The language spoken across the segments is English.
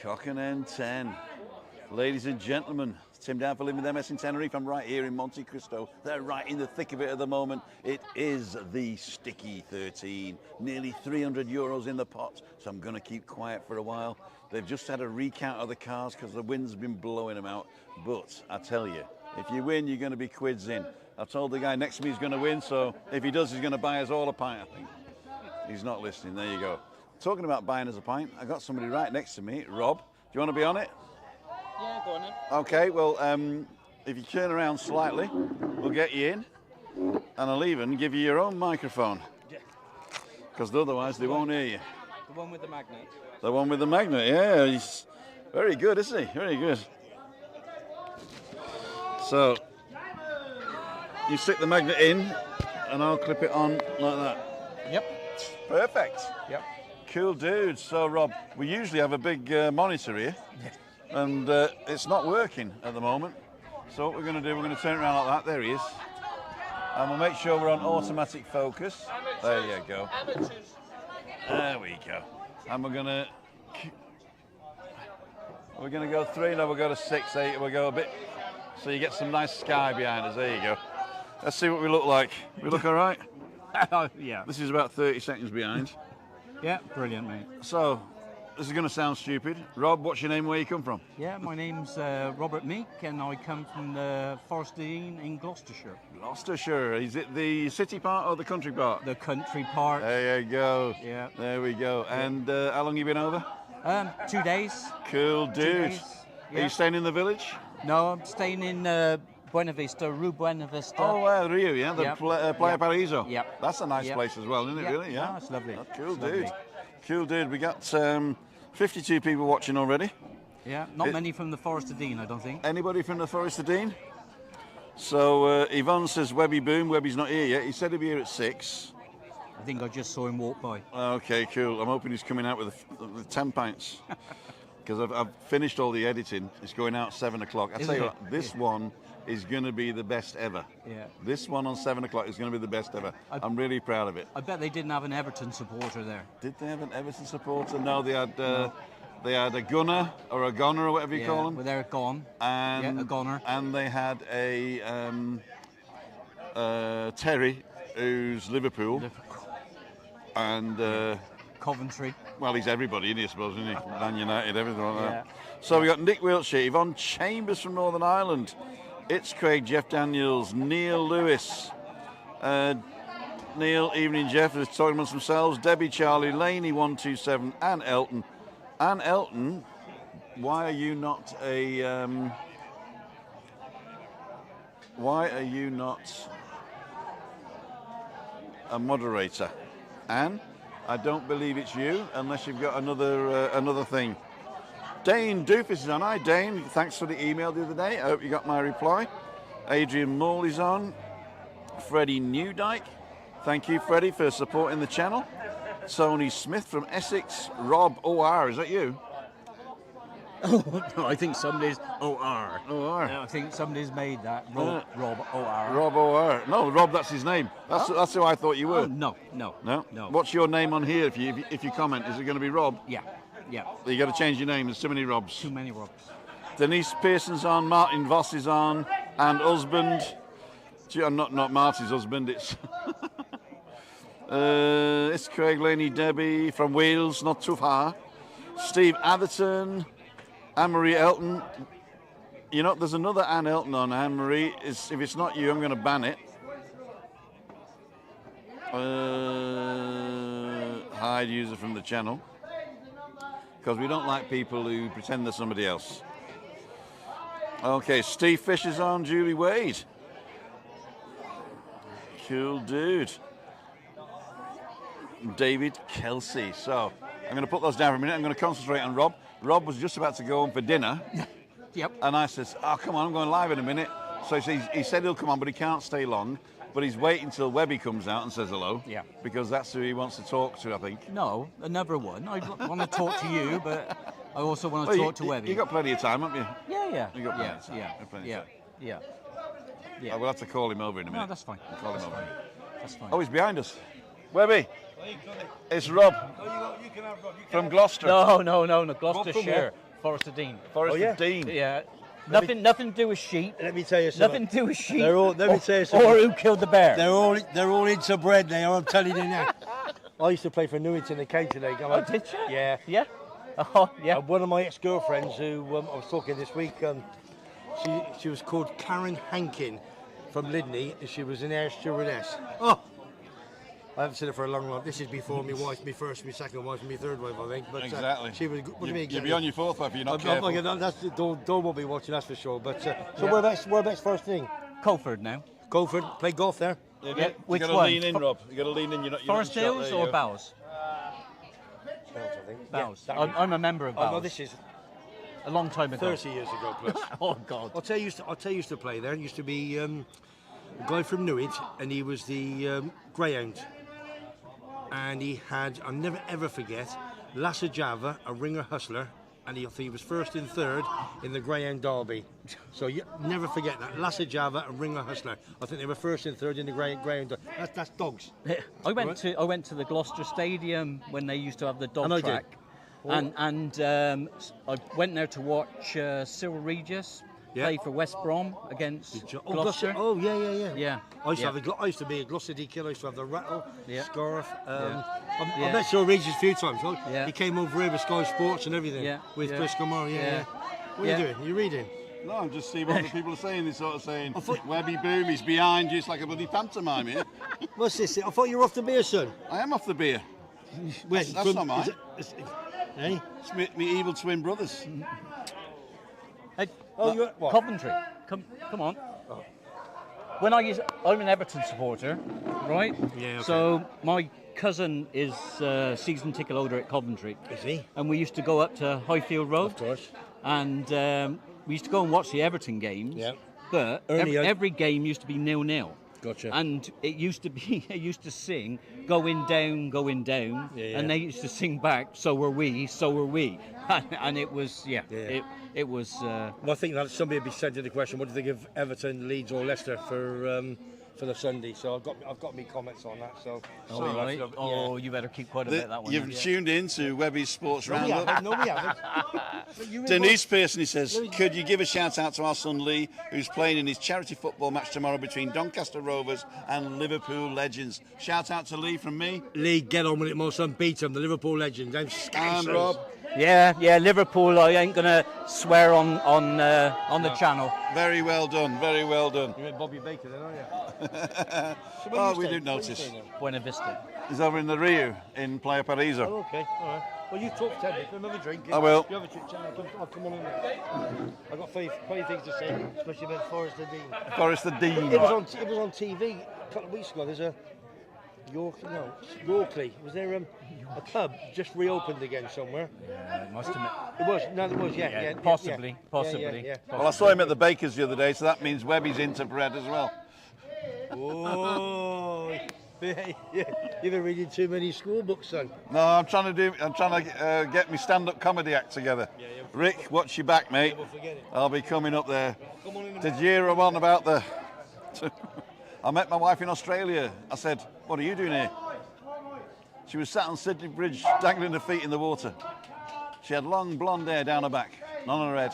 Cock and Hen 10. Ladies and gentlemen, Tim down for Living with MS in Tenerife. I'm right here in Monte Cristo. They're right in the thick of it at the moment. It is the Sticky 13. Nearly 300 euros in the pot, so I'm going to keep quiet for a while. They've just had a recount of the cars because the wind's been blowing them out. But I tell you, if you win, you're going to be quids in. I told the guy next to me he's going to win, so if he does, he's going to buy us all a pint, I think. He's not listening. There you go. Talking about buying us a pint, I got somebody right next to me. Rob, do you want to be on it? Yeah, go on then. Okay, well, if you turn around slightly, we'll get you in, and I'll even give you your own microphone. Yeah. Because otherwise they won't hear you. The one with the magnet. The one with the magnet, yeah. He's very good, isn't he? Very good. So, you stick the magnet in, and I'll clip it on like that. Yep. Perfect. Yep. Cool, dude. So, Rob, we usually have a big monitor here. Yeah. And it's not working at the moment. So what we're going to do, we're going to turn it around like that. There he is. And we'll make sure we're on automatic focus. There you go. There we go. And we're going to go 3, no, we'll go to 6, 8, we'll go a bit, so you get some nice sky behind us. There you go. Let's see what we look like. We look all right? Yeah. This is about 30 seconds behind. Yeah, brilliant, mate. So, this is going to sound stupid. Rob, what's your name? Where you come from? Yeah, my name's Robert Meek, and I come from the Forest of Dean in Gloucestershire. Gloucestershire. Is it the city part or the country part? The country part. There you go. Yeah. There we go. And how long you been over? 2 days. Cool, dude. 2 days. Are Yeah. you staying in the village? No, I'm staying in Buena Vista, Rue Buena Vista. Oh, Rio, yeah? The Yep. Playa Yep. Paraiso. Yep. That's a nice Yep. place as well, isn't it, Yep. really? Yeah. Oh, it's lovely. Oh, cool, It's dude. lovely. Cool, dude. We got 52 people watching already. Yeah, not many from the Forest of Dean, I don't think. Anybody from the Forest of Dean? So Yvonne says Webby boom. Webby's not here yet. He said he'd be here at 6. I think I just saw him walk by. Okay, cool. I'm hoping he's coming out with 10 pints. Because I've finished all the editing. It's going out 7 o'clock. I tell you what, this one is going to be the best ever. Yeah. This one on 7 o'clock is going to be the best ever. I'm really proud of it. I bet they didn't have an Everton supporter there. Did they have an Everton supporter? No, they had a gunner or a goner or whatever you call them. Well, they're gone. And, a goner. And they had a Terry, who's Liverpool. And Coventry. well, he's everybody, isn't he, I suppose, isn't he? Man United, everything like that. Yeah. So we got Nick Wiltshire, Yvonne Chambers from Northern Ireland, It's Craig, Jeff Daniels, Neil Lewis, Neil, evening Jeff, they're talking amongst themselves, Debbie, Charlie, Laney 127, Anne Elton. Anne Elton, why are you not a moderator? Anne, I don't believe it's you unless you've got another thing. Dane Doofus is on. Hi Dane, thanks for the email the other day. I hope you got my reply. Adrian Morley's on. Freddie Newdyke, thank you Freddie for supporting the channel. Tony Smith from Essex. Rob OR, is that you? Oh, no, I think somebody's OR. OR. I think somebody's made that. Rob OR. Rob OR. No, Rob, that's his name. That's who I thought you were. Oh, no. No. What's your name on here? If you comment, is it going to be Rob? Yeah. You got to change your name. There's too many Robs. Too many Robs. Denise Pearson's on. Martin Voss is on. And husband. Gee, I'm not Marty's husband. It's Craig, Laney, Debbie from Wales, not too far. Steve Atherton. Anne-Marie Elton. You know, there's another Anne Elton on. Anne-Marie, if it's not you, I'm going to ban it. Hide user from the channel. Because we don't like people who pretend they're somebody else. Okay, Steve Fisher's on. Julie Wade. Cool dude. David Kelsey. So, I'm going to put those down for a minute. I'm going to concentrate on Rob. Rob was just about to go home for dinner. Yep. And I says, oh, come on, I'm going live in a minute. So he said he'll come on, but he can't stay long. But he's waiting until Webby comes out and says hello. Yeah. Because that's who he wants to talk to, I think. No, another one. I want to talk to you, but I also want to talk to Webby. You got plenty of time, haven't you? Yeah. You got plenty of time. Yeah. Got plenty of time. Yeah. We'll have to call him over in a minute. No, that's fine. We'll call him over. That's fine. Oh, he's behind us. Webby. It's Rob You can have Rob. from Gloucester. No, Gloucestershire, Forest of Dean. Forest Oh, yeah? of Dean. Yeah. Nothing to do with sheep. Let me tell you something. Nothing to do with sheep. Let me tell you something. Or who killed the bear. They're all into bread now. I'm telling you now. I used to play for Newington and Caton League. Oh, did you? Yeah. Yeah. Oh, yeah. One of my ex-girlfriends who I was talking this week, she was called Karen Hankin from Lydney, and she was an air stewardess. Oh, I haven't seen her for a long time. This is before my wife, my first, my second wife, and my third wife, I think. But, Exactly. She was. What do you mean? You'll be on your fourth wife if you're not I'm careful. not gonna, don't won't be watching, that's for sure. But so whereabouts first thing? Colford now. Colford, play golf there. Yeah, You which got to one? lean in, Rob. You got to lean in. You're not Forest shot, Hills there you or go. Bows? I think. Bows. Yeah, that one. I'm a member of Bows. Oh no, this is a long time ago. 30 years ago plus. Oh God. I'll tell you used to play there. Used to be a guy from Newit, and he was the greyhound. And he had, I'll never ever forget, Lassa Java, a ringer hustler, and I think he was first and third in the Greyhound Derby. So you never forget that. Lassa Java, a ringer hustler. I think they were first and third in the Greyhound Derby. That's dogs. I went to the Gloucester Stadium when they used to have the dog And I did. track, and I went there to watch Cyril Regis Yeah. play for West Brom against Oh, Gloucester. Oh, yeah. Yeah. I used yeah. to I used to be a Gloucester DK. I used to have the rattle, Yeah. scarf. Yeah. I met Sir Regis a few times. Yeah. He came over here with Sky Sports and everything. Yeah. With Yeah. Chris Gilmore. Yeah. Yeah. What are Yeah. you doing? Are you reading? No, I'm just seeing what the people are saying. They're sort of saying, thought- Webby boom, he's behind you. It's like a bloody pantomime here. What's this? I thought you were off the beer, son. I am off the beer. When? That's not mine. Eh? It's me evil twin brothers. Hey, Oh, you're what? Coventry. Come on. When I'm an Everton supporter, right? Yeah, okay. So my cousin is season ticket holder at Coventry. Is he? And we used to go up to Highfield Road. Of course. And we used to go and watch the Everton games. Yeah. But Ernie, every game used to be 0-0. Gotcha. And it used to be, it used to sing, going down, Yeah, yeah. and they used to sing back, so were we, and it was, it was. Well, I think that somebody would be sent to the question, what do they give Everton, Leeds or Leicester for the Sunday? So I've got me comments on that. So Right. yeah. Oh, you better keep quiet about that one. You've tuned in to Webby's Sports No, we Roundup. haven't. No, we haven't. But you Denise Pearson, he says, could you give a shout out to our son Lee, who's playing in his charity football match tomorrow between Doncaster Rovers and Liverpool Legends? Shout out to Lee from me. Lee, get on with it, my son. Beat them, the Liverpool legends. And Rob. Yeah, Liverpool. I ain't gonna swear on the channel. Very well done, very well done. You're in Bobby Baker then, aren't you? Oh, we didn't notice. Buena Vista. He's over in the Rio in Playa Paraiso. Oh, okay, all right. Well, you talk 10 minutes, another drink. I will. You have a chit chat, I'll come on in there. I've got funny things to say, especially about Forest of Dean. Forest of Dean. It was on TV a couple of weeks ago. There's a Yorkley. Was there a pub just reopened again somewhere? Yeah, it must have been. It was. No, it was. Yeah. Possibly. Yeah. Well, I saw him at the Bakers the other day, so that means Webby's into bread as well. Oh, yeah. You've been reading too many school books, son. No, I'm trying to get my stand-up comedy act together. Rick, watch your back, mate. We'll forget it. I'll be coming up there. Come on in. Did you hear on about the... I met my wife in Australia. I said, what are you doing here? She was sat on Sydney Bridge, dangling her feet in the water. She had long blonde hair down her back, none on her head.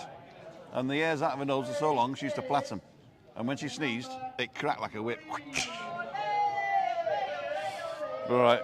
And the hairs out of her nose were so long, she used to plait them. And when she sneezed, it cracked like a whip. All right.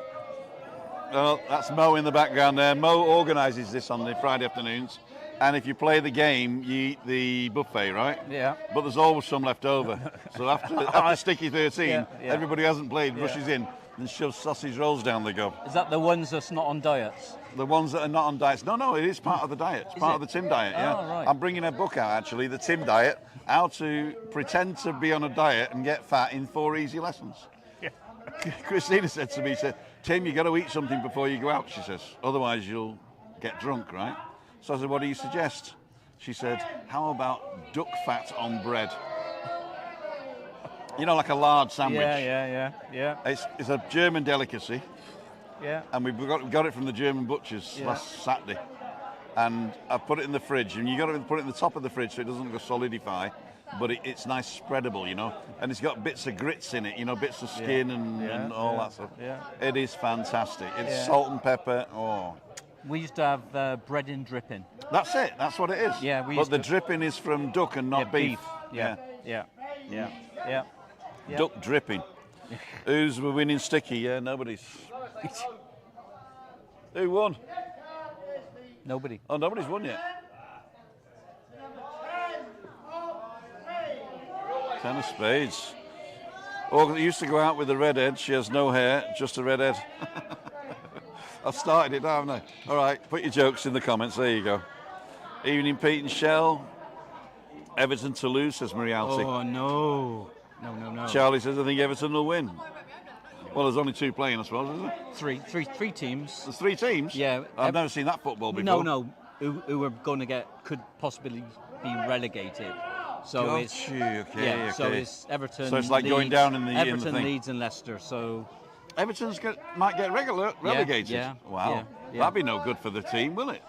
Well, that's Mo in the background there. Mo organises this on the Friday afternoons. And if you play the game, you eat the buffet, right? Yeah. But there's always some left over. So after Sticky 13, Yeah. everybody who hasn't played rushes in and shoves sausage rolls down the gob. Is that the ones that's not on diets? The ones that are not on diets. No, it is part of the diet. It's part of the Tim diet, yeah. Oh, right. I'm bringing a book out, actually, the Tim diet, how to pretend to be on a diet and get fat in 4 easy lessons. Yeah. Christina said to me, she said, Tim, you got to eat something before you go out, she says. Otherwise you'll get drunk, right? So I said, what do you suggest? She said, how about duck fat on bread? You know, like a lard sandwich. Yeah. It's a German delicacy. Yeah. And we got it from the German butchers last Saturday. And I put it in the fridge. And you got to put it in the top of the fridge so it doesn't go solidify. but it's nice spreadable, you know, and it's got bits of grits in it, you know, bits of skin and all that stuff. Yeah. It is fantastic. It's salt and pepper. Oh, We used to have bread in dripping. that's it. That's what it is. Yeah, but the dripping is from duck and not beef. Yeah. Duck dripping. Who's the winning sticky? Yeah, nobody's. Who won? Nobody. Oh, nobody's won yet. 10 of spades. Oh, used to go out with a redhead. She has no hair, just a redhead. I've started it, haven't I? All right, put your jokes in the comments. There you go. Evening, Pete and Shell. Everton to lose, says Marialty. Oh, no. No. Charlie says, I think Everton will win. Well, there's only 2 playing, I suppose, isn't there? Three teams. There's 3 teams? Yeah. I've never seen that football before. No. Who are going to could possibly be relegated. So Got it's you, okay. So it's Everton. So it's like Leeds, going down in the Everton, thing. Leeds, and Leicester. So Everton's might get relegated. yeah, Wow. yeah. That'd be no good for the team, will it?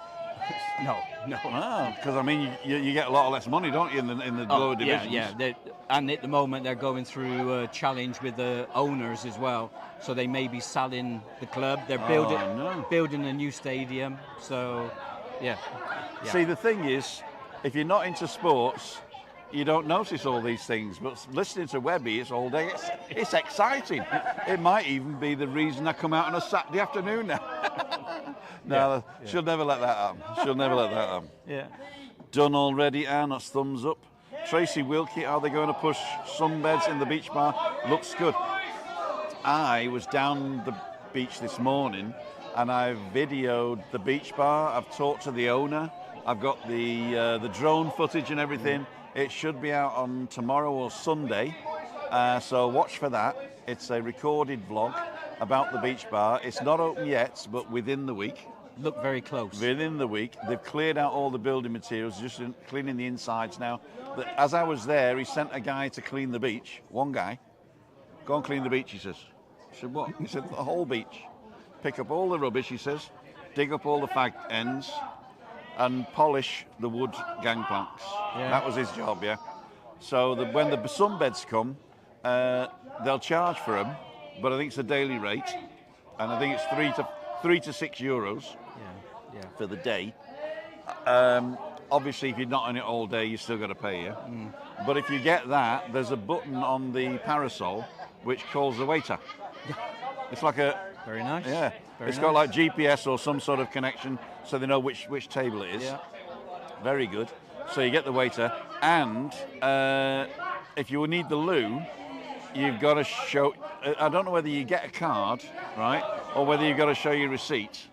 no. Because I mean, you get a lot less money, don't you, in the lower divisions? Yeah. And at the moment they're going through a challenge with the owners as well. So they may be selling the club. They're building a new stadium. So yeah. See, the thing is, if you're not into sports, you don't notice all these things. But listening to Webby, it's all day. It's exciting. It might even be the reason I come out on a Saturday afternoon now. She'll never let that happen. Yeah. Done already, Anne. That's thumbs up. Tracy Wilkie, are they going to push sunbeds in the beach bar? Looks good. I was down the beach this morning and I videoed the beach bar. I've talked to the owner. I've got the drone footage and everything. It should be out on tomorrow or Sunday, so watch for that. It's a recorded vlog about the beach bar. It's not open yet, but within the week. Look very close. Within the week. They've cleared out all the building materials, just cleaning the insides now. As I was there, he sent a guy to clean the beach. One guy. Go and clean the beach, he says. I said, what? He said, the whole beach. Pick up all the rubbish, he says. Dig up all the fag ends. And polish the wood gangplanks. Yeah. That was his job, yeah. So when the sunbeds come, they'll charge for them, but I think it's a daily rate, and I think it's three to 6 euros for the day. Obviously, if you're not on it all day, you still got to pay, yeah. But if you get that, there's a button on the parasol which calls the waiter. It's like a very nice. Yeah. Very it's nice. got like GPS or some sort of connection, so they know which table it is. Yeah. Very good. So you get the waiter, and if you need the loo, you've got to show. I don't know whether you get a card, right, or whether you've got to show your receipt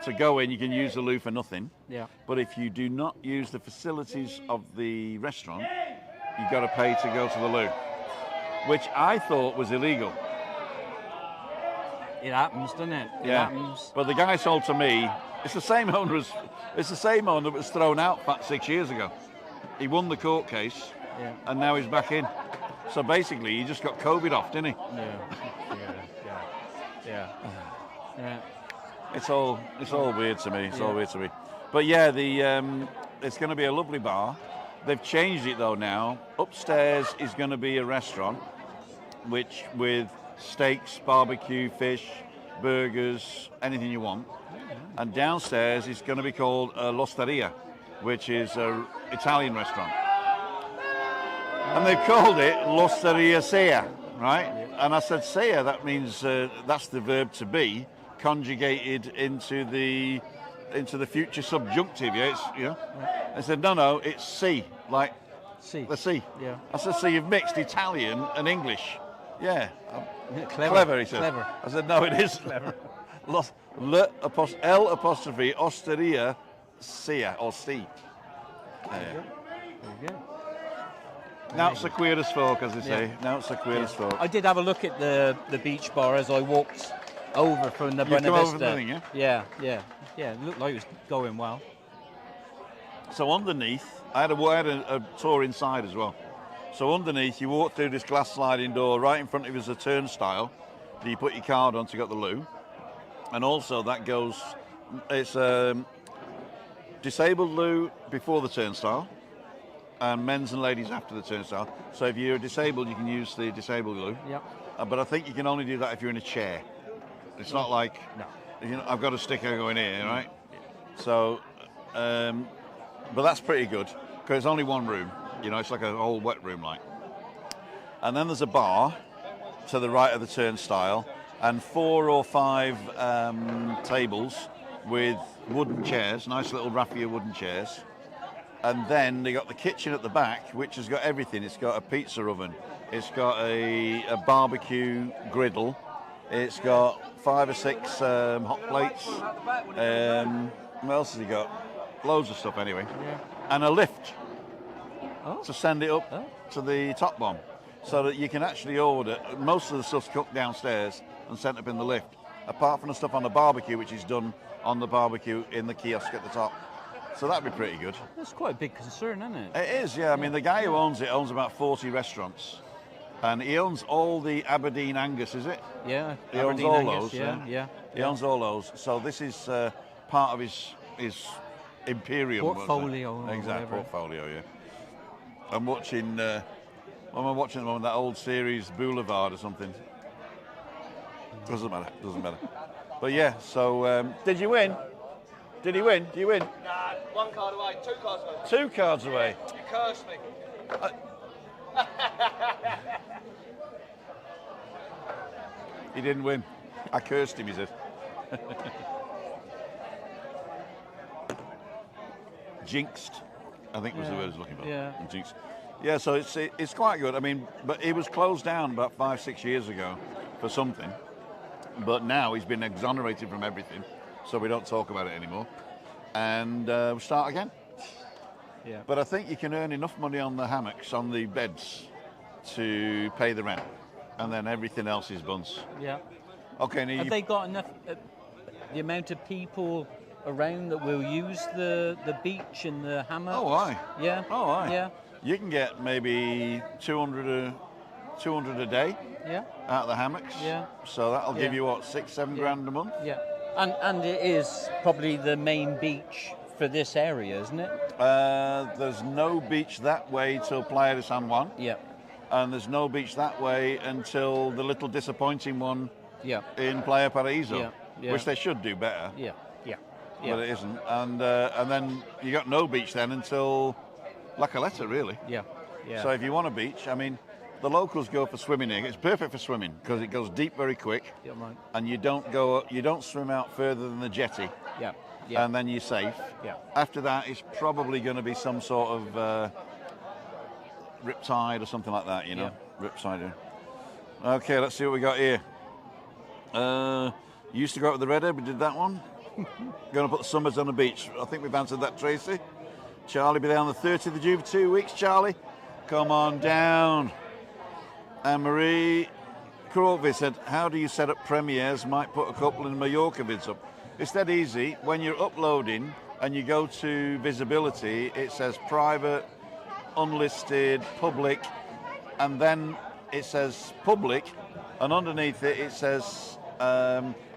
to go in. You can use the loo for nothing. Yeah. But if you do not use the facilities of the restaurant, you've got to pay to go to the loo, which I thought was illegal. It happens, doesn't it? It happens. But the guy sold to me. It's the same owner that was thrown out about 6 years ago. He won the court case, and now he's back in. So basically, he just got COVID off, didn't he? Yeah. It's all weird to me. It's all weird to me. But yeah, it's going to be a lovely bar. They've changed it though now. Upstairs is going to be a restaurant, which with steaks, barbecue, fish, burgers, anything you want. And downstairs is going to be called L'Osteria, which is an Italian restaurant. And they've called it L'Osteria Sea, right? And I said Sea, that means that's the verb to be, conjugated into the future subjunctive, I said, no, it's sea, like sea. The sea. Yeah. I said, so you've mixed Italian and English. Yeah. Clever, he said. Clever. I said, no, it is. Clever. L apostrophe Osteria Sea or C. Very good. Now it's a queer as folk, as they say. Now it's a queer as folk. I did have a look at the beach bar as I walked over from the You come Buena over Vista. from the thing, Yeah. It looked like it was going well. So underneath, I had a tour inside as well. So underneath, you walk through this glass sliding door. Right in front of you is a turnstile that you put your card on to get the loo. And also that goes, it's a disabled loo before the turnstile. and men's and ladies after the turnstile. So if you're disabled, you can use the disabled glue. Yep. But I think you can only do that if you're in a chair. It's not like, I've got a sticker going here, right? So, but that's pretty good because it's only one room. It's like an old wet room, like. And then there's a bar to the right of the turnstile, and 4 or 5 tables with wooden chairs, nice little raffia wooden chairs. And then they got the kitchen at the back, which has got everything. It's got a pizza oven, it's got a barbecue griddle, it's got 5 or 6 hot plates. What else has he got? Loads of stuff anyway. Yeah. And a lift to send it up to the top bomb, so that you can actually order. Most of the stuff's cooked downstairs and sent up in the lift, apart from the stuff on the barbecue, which is done on the barbecue in the kiosk at the top. So that'd be pretty good. That's quite a big concern, isn't it? It is, yeah. I mean, the guy who owns it owns about 40 restaurants. And he owns all the Aberdeen Angus, is it? Yeah. He owns Aberdeen all Angus, those. Yeah. He owns all those. So this is part of his imperium. Portfolio. Exactly, portfolio, yeah. I'm watching, what am I watching at the moment? That old series, Boulevard or something. Doesn't matter. But yeah, so, did you win? Did he win? Do you win? Nah, 1 card away, 2 cards away. 2 cards away. You cursed me. He didn't win. I cursed him, he said. Jinxed, I think was the word I was looking for. Yeah. Jinxed. Yeah, so it's quite good. I mean, but it was closed down about 5-6 years ago for something. But now he's been exonerated from everything, so we don't talk about it anymore. And we'll start again. Yeah. But I think you can earn enough money on the hammocks, on the beds, to pay the rent. And then everything else is buns. Yeah. Okay, now Have they got enough, the amount of people around that will use the beach and the hammock? Oh, aye. Yeah. Oh, aye. Yeah. You can get maybe 200 a day out of the hammocks. Yeah. So that'll give you, what, 6-7 grand a month? Yeah. And it is probably the main beach for this area, isn't it? There's no beach that way till Playa de San Juan. Yeah. And there's no beach that way until the little disappointing one in Playa Paraíso, which they should do better. Yeah. But it isn't. And then you got no beach then until La Caleta, really. Yeah. So if you want a beach, I mean, the locals go for swimming here. It's perfect for swimming because it goes deep very quick. Yeah, right. And you don't swim out further than the jetty. Yeah. And then you're safe. Yeah. After that, it's probably going to be some sort of riptide or something like that, Riptide. Yeah. Okay, let's see what we got here. Used to go out with the redhead, we did that one. Going to put the summers on the beach. I think we've answered that, Tracy. Charlie be there on the 30th of June for 2 weeks, Charlie. Come on down. And Marie Crawford said, how do you set up premieres? Might put a couple in Mallorca vids up. It's that easy. When you're uploading and you go to visibility, it says private, unlisted, public, and then it says public, and underneath it says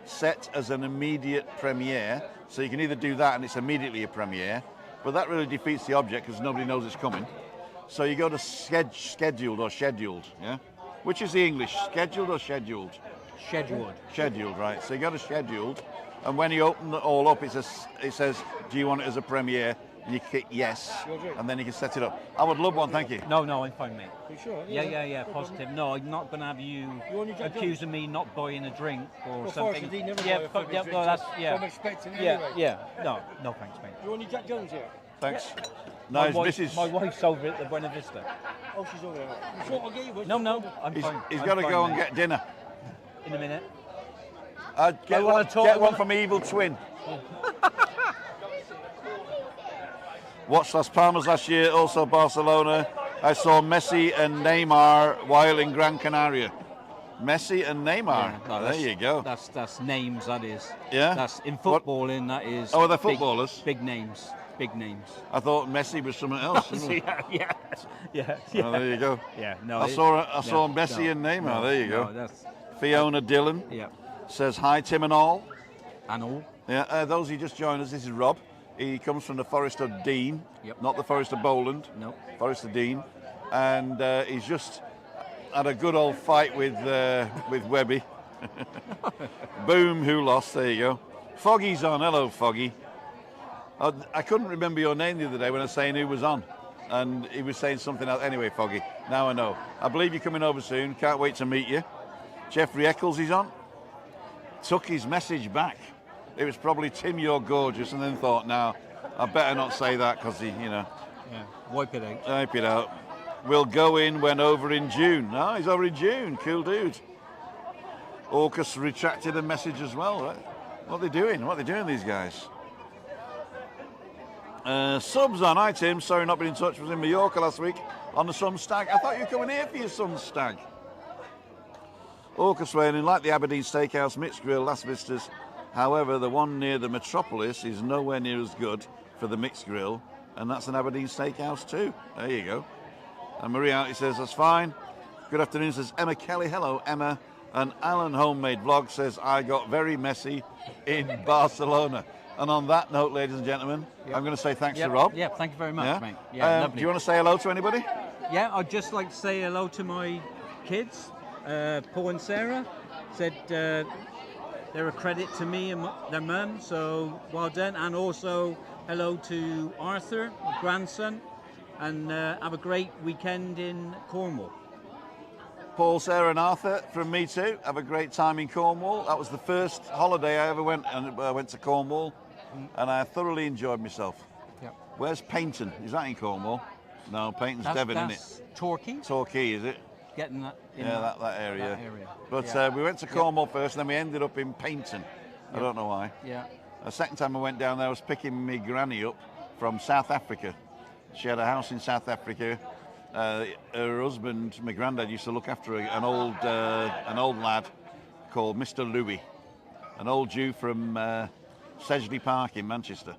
set as an immediate premiere. So you can either do that and it's immediately a premiere, but that really defeats the object because nobody knows it's coming. So you go to scheduled or scheduled, yeah? Which is the English, scheduled or scheduled? Scheduled. Scheduled, right. So you go to scheduled, and when you open it all up, it says, do you want it as a premiere? And you click yes, and then you can set it up. I would love one, thank you. No, I'm fine, mate. You sure? Yeah, positive. No, I'm not going to have you accusing me not buying a drink or something. He never Yeah, buy a drink, no, that's, I'm expecting anyway. Yeah. No, thanks, mate. You want your Jack Jones here? Thanks. My No, wife- Mrs. My wife's over at the Buena Vista. Oh, she's over there. You sure I'll get you one? No, I'm fine. He's I'm got to fine, go and mate. get dinner. In a minute. Get wanna one, talk- get one from Evil Twin. Watched Las Palmas last year, also Barcelona. I saw Messi and Neymar while in Gran Canaria. Messi and Neymar. No, There you go. That's names, that is. Yeah? That's in What- footballing, that is. Oh, they're big- footballers? Big names. I thought Messi was something else. yeah. Oh, there you go. Yeah, no. I saw Messi and Neymar. There you go. No, that's, Fiona Dillon yeah. says hi, Tim and all. And all. Yeah, those who just joined us, this is Rob. He comes from the Forest of Dean, Yep. not the Forest of Bowland. No. Forest of Dean, and he's just had a good old fight with Webby. Boom, who lost? There you go. Foggy's on. Hello, Foggy. I couldn't remember your name the other day when I was saying who was on, and he was saying something else. Anyway, Foggy, now I know. I believe you're coming over soon. Can't wait to meet you. Jeffrey Eccles is on. Took his message back. It was probably Tim, you're gorgeous, and then thought, now I better not say that because he, Yeah. Wipe it out. wipe it out. We'll go in when over in June. Oh, he's over in June. Cool dude. Orcus retracted a message as well. Right? What are they doing? What are they doing, these guys? Subs on. Hi, Tim. Sorry not been in touch. Was in Mallorca last week on the Sun Stag. I thought you were coming here for your Sun Stag. Orcus Wayne, like the Aberdeen Steakhouse Mixed Grill Last Vistas. However, the one near the Metropolis is nowhere near as good for the Mixed Grill, and that's an Aberdeen Steakhouse too. There you go. And Maria says, that's fine. Good afternoon, says Emma Kelly. Hello, Emma. And Alan Homemade Vlog says, I got very messy in Barcelona. And on that note, ladies and gentlemen, I'm going to say thanks to Rob. Yeah, thank you very much, Yeah? mate. Yeah, lovely. Do you want to say hello to anybody? Yeah, I'd just like to say hello to my kids, Paul and Sarah. Said they're a credit to me and their mum, so well done. And also hello to Arthur, my grandson, and have a great weekend in Cornwall. Paul, Sarah and Arthur from me too. Have a great time in Cornwall. That was the first holiday I ever went, and I went to Cornwall, and I thoroughly enjoyed myself. Yep. Where's Paynton? Is that in Cornwall? No, Paynton's Devon, isn't That's it? Torquay. Torquay, is it? Getting that. In Yeah, that area. That area. But Yeah. we went to Cornwall first, and then we ended up in Paynton. I don't know why. Yeah. The second time I went down there, I was picking my granny up from South Africa. She had a house in South Africa. Her husband, my granddad, used to look after an old lad called Mr. Louis, an old Jew from Sedgley Park in Manchester,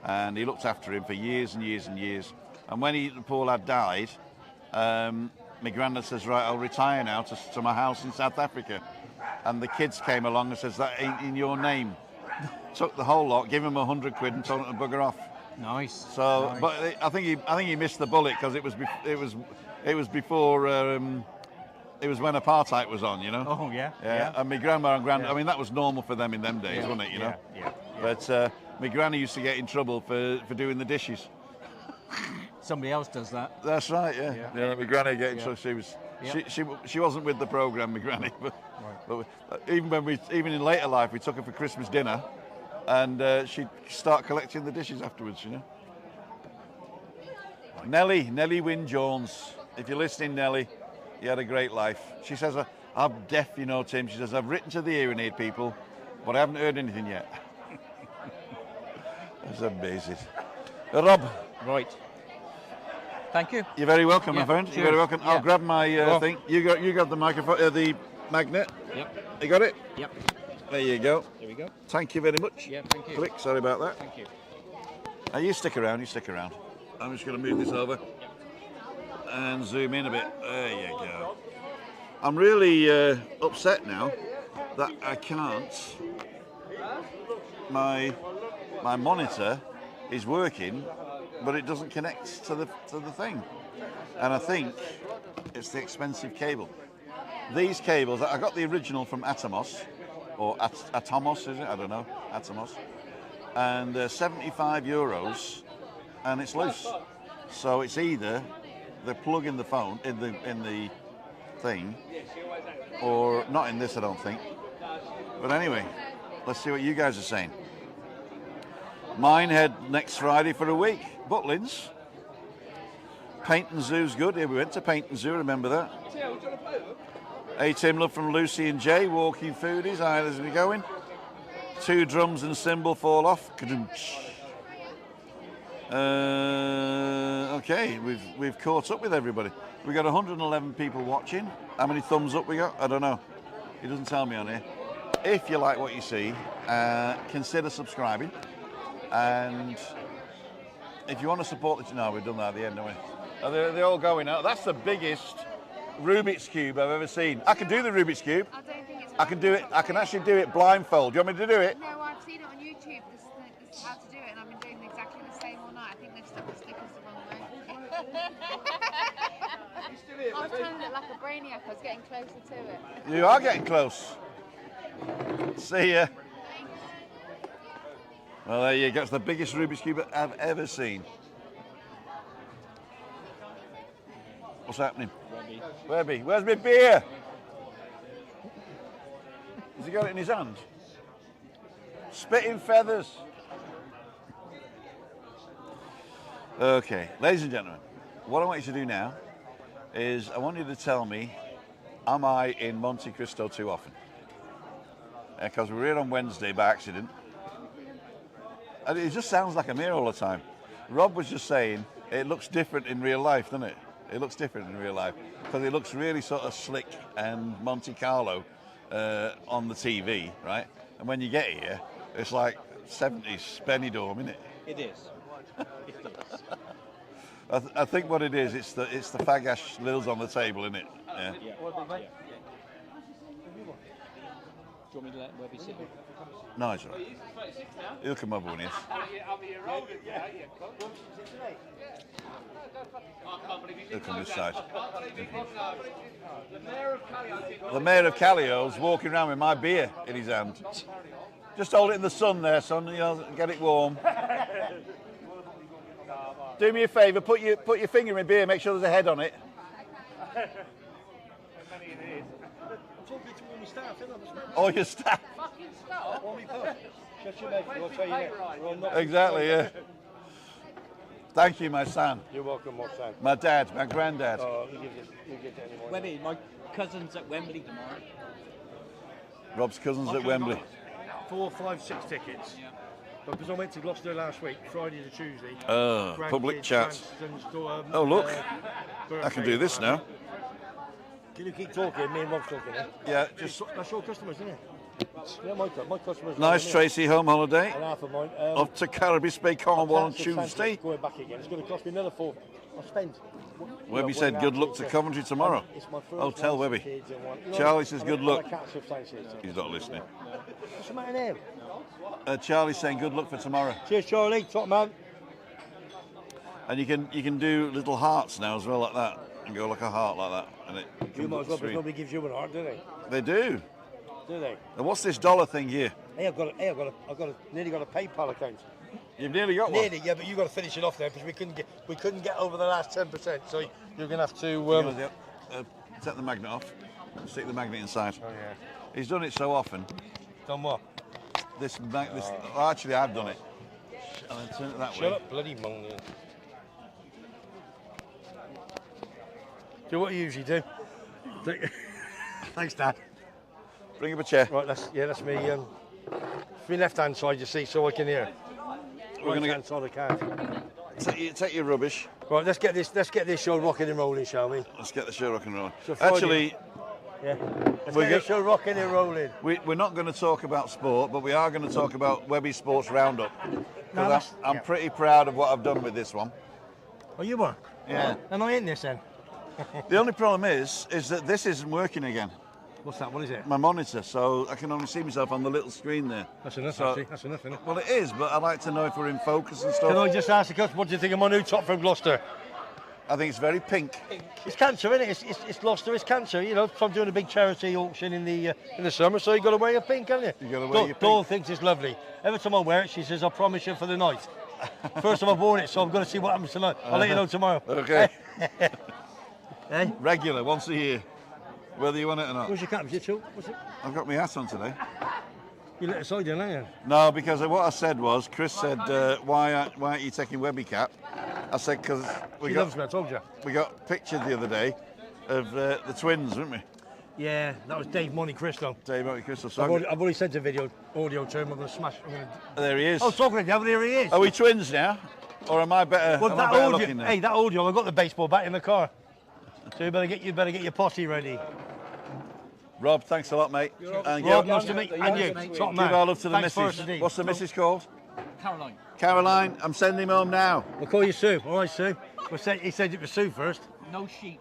and he looked after him for years and years and years. And when the poor lad died, my granddad says, right, I'll retire now to my house in South Africa. And the kids came along and says, that ain't in your name. Took the whole lot, gave him £100 and told him to bugger off. Nice. So, nice. but I think he missed the bullet because it was before it was when apartheid was on, you know. Oh yeah. Yeah. And my grandma and Yeah. I mean, that was normal for them in them days, wasn't it? You know. Yeah. But my granny used to get in trouble for doing the dishes. Somebody else does that. That's right. Yeah. Yeah. My granny get in Yeah. trouble. She was. Yeah. She wasn't with the program, my granny. But, even in later life, we took her for Christmas dinner. And she'd start collecting the dishes afterwards, you know. Nellie Wynne Jones. If you're listening, Nellie, you had a great life. She says, I'm deaf, you know, Tim. She says, I've written to the hearing aid people, but I haven't heard anything yet. That's amazing. Rob. Right. Thank you. You're very welcome, Yeah, my friend. cheers. You're very welcome. Yeah. I'll grab my Well. thing. You got the microphone, the magnet. Yep. You got it? Yep. There you go. There we go. Thank you very much. Yeah, thank you. Click. Sorry about that. Thank you. You stick around. I'm just going to move this over and zoom in a bit. There you go. I'm really upset now that I can't. My monitor is working, but it doesn't connect to the thing, and I think it's the expensive cable. These cables, I got the original from Atomos, or Atomos, is it? I don't know. Atomos. And €75, and it's loose. So it's either the plug in the phone, in the thing, or not in this, I don't think. But anyway, let's see what you guys are saying. Minehead next Friday for a week. Butlins. Paynton Zoo's good. Yeah, we went to Paynton Zoo, remember that? Hey, Tim, love from Lucy and Jay, Walking Foodies. Hi, how's it going? 2 drums and cymbal fall off. Okay, we've caught up with everybody. We got 111 people watching. How many thumbs up we got? I don't know. It doesn't tell me on here. If you like what you see, consider subscribing. And if you want to support the... No, we've done that at the end, haven't we? They're all going out. That's the biggest Rubik's Cube I've ever seen. I can do the Rubik's Cube. I don't think it's I can do it. I can actually do it blindfold. Do you want me to do it? No, I've seen it on YouTube. This how to do it, and I've been doing exactly the same all night. I think they've stuck the stickers the wrong way. I was trying to look like a brainiac. I was getting closer to it. You are getting close. See ya. Well, there you go. It's the biggest Rubik's Cube I've ever seen. What's happening? Webby, where's my beer? Has he got it in his hand? Spitting feathers. Okay, ladies and gentlemen, what I want you to do now is I want you to tell me, am I in Monte Cristo too often? Because we were here on Wednesday by accident. And it just sounds like I'm here all the time. Rob was just saying, it looks different in real life, doesn't it? It looks different in real life. Because it looks really sort of slick and Monte Carlo on the TV, right? And when you get here, it's like 70s Benidorm, isn't it? It is. It is. I think what it is, it's the fagash lids on the table, isn't it? Yeah. Yeah. Do you want me to let Webby sit? No, it's all right. He'll come over when he is. He'll come this side. The Mayor of Callio's walking around with my beer in his hand. Just hold it in the sun there, son, you know, get it warm. Do me a favour, put your finger in beer, make sure there's a head on it. All your staff. Exactly, yeah. Thank you, my son. You're welcome, my son. My dad, my granddad. Oh, you give it anyone. Webby, my cousin's at Wembley tomorrow. Rob's cousins at Wembley. 4, 5, 6 tickets. Because I went to Gloucester last week, Friday to Tuesday. Public chat. Oh, look. I can do this now. Can you keep talking? Me and Rob's talking, eh? Yeah, just That's your customers, isn't it? Yeah, my customers. nice Tracy home holiday. And half of mine. Off to Caribbean Bay Cornwall on Tuesday. Going back again. It's going to cost me another 4. I spent. Webby said good luck to Coventry tomorrow. It's my first Oh, tell one Webby. for kids and one- you know, Charlie says I good mean, luck. I can't substantiate it. He's not listening. What's the matter now? Charlie's saying good luck for tomorrow. Cheers, Charlie. Top man. And you can do little hearts now as well like that. And go like a heart like that. And it You comes might up as well, the because screen. nobody gives you an heart, do they? They do. Do they? And what's this dollar thing here? Hey, I've nearly got a PayPal account. You've nearly got one. Nearly, yeah, but you got to finish it off there because we couldn't get over the last 10%. So you're gonna have to. Take the magnet off. Stick the magnet inside. Oh yeah. He's done it so often. Done what? Actually, I've done it. And then turn it that way. Shut up, bloody moaning. Do what you usually do. Thanks, Dad. Bring up a chair. Right, that's me. My left-hand side, you see, so I can hear. We're gonna Right-hand side of the car. take your rubbish. Right, let's get this show rocking and rolling, shall we? Let's get the show rock and roll. So Friday- Actually, Yeah. Let's We're get go- this show rocking and rolling. we're not going to talk about sport, but we are going to talk about Webby Sports Roundup. No, Because I'm pretty proud of what I've done with this one. Oh, you were? Yeah. Am I in this then? The only problem is that this isn't working again. What's that? What is it? My monitor, so I can only see myself on the little screen there. That's enough, So- actually. That's enough, isn't it? Well, it is, but I like to know if we're in focus and stuff. Can I just ask the customer, what do you think of my new top from Gloucester? I think it's very pink. It's cancer, isn't it? It's Gloucester, it's cancer. You know, I'm doing a big charity auction in the summer, so you got to wear your pink, haven't you? You gotta wear your pink. Dawn thinks it's lovely. Every time I wear it, she says, "I promise you for the night." First time I've worn it, so I'm going to see what happens tonight. I'll let you know tomorrow. Okay. Hey, Regular, once a year, whether you want it or not. where's your cap? Is it true? What's it? I've got my hat on today. You let it aside, then, haven't you? No, because what I said was, Chris said, why aren't you taking Webby cap? I said, because She loves me, I told you. we got pictured the other day of the twins, didn't we? Yeah, that was Dave Monte Cristo. Dave Monte Cristo. I've already sent a audio to him. I'm going to smash. There he is. Oh, talking to you, here he is. Are we twins now? Or am I better, Well, am I that better audio, looking now? hey, that audio, I got the baseball bat in the car. So you better get your potty ready. Rob, thanks a lot, mate. And Rob, give nice to meet you. And you, top man. our love to the Thanks for missus. today. What's the missus called? Caroline. Caroline. I'm sending him home now. We'll call you Sue. All right, Sue. He said it was Sue first. No sheep.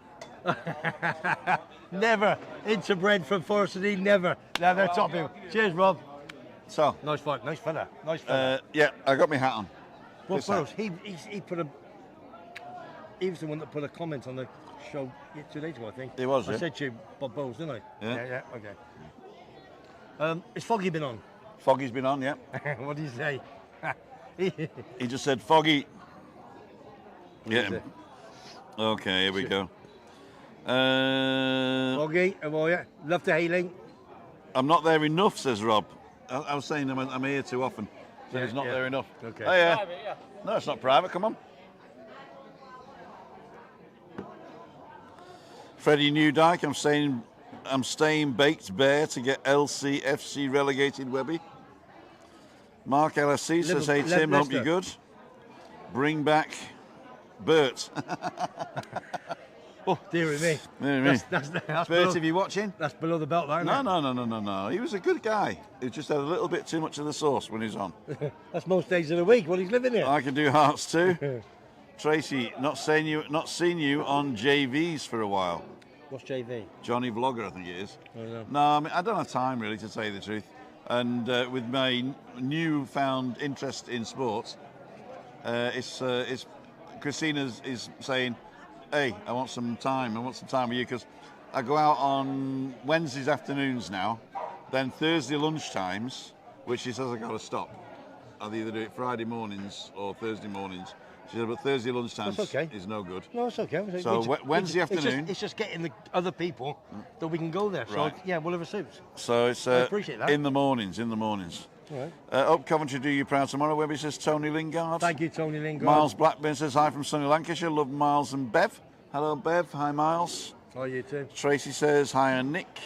Never. Interbred from Forest Dean, never. Now they're top people. Cheers, Rob. So, Nice fight, nice fella, nice fella. yeah, I got my hat on. Well, This hat. Burrows, he put a. He was the one that put a comment on the show 2 days ago, I think. He was, I yeah. said to you, Bob Bowles, didn't I? Yeah. Okay. Has Foggy been on? Foggy's been on, yeah. What do you say? He just said, Foggy. Yeah. it? Okay, here we go. Foggy, how are you? Love to hailing. I'm not there enough, says Rob. I was saying I'm here too often. So Yeah, he's not yeah. there enough. Okay. Oh, yeah. Private, yeah. No, it's not private. Come on. Freddie Newdyke, I'm staying baked bear to get LCFC relegated, Webby. Mark LSC says, hey Tim, hope you're good. Bring back Bert. Oh, dear me. Dear me. That's Bert, below, if you're watching. that's below the belt, that, isn't No. He was a good guy. He just had a little bit too much of the sauce when he was on. it? That's most days of the week while he's living here. I can do hearts too. Tracy, not seen you on JVs for a while. What's JV? Johnny Vlogger, I think it is. I don't know. No, I mean I don't have time really to tell you the truth. And with my newfound interest in sports, it's Christina is saying, "Hey, I want some time. with you because I go out on Wednesdays afternoons now, then Thursday lunchtimes, which she says I got to stop. I'll either do it Friday mornings or Thursday mornings. She said, but Thursday lunchtimes That's okay. is no good. No, it's okay. So Wednesday it's afternoon. It's just getting the other people that we can go there. So Right. yeah, whatever suits. So it's I appreciate that. in the mornings. All right. Up Coventry, do you proud tomorrow? Webby says Tony Lingard. Thank you, Tony Lingard. Miles Blackburn says hi from sunny Lancashire. Love Miles and Bev. Hello, Bev. Hi, Miles. How are you too? Tracy says hi, and Nick.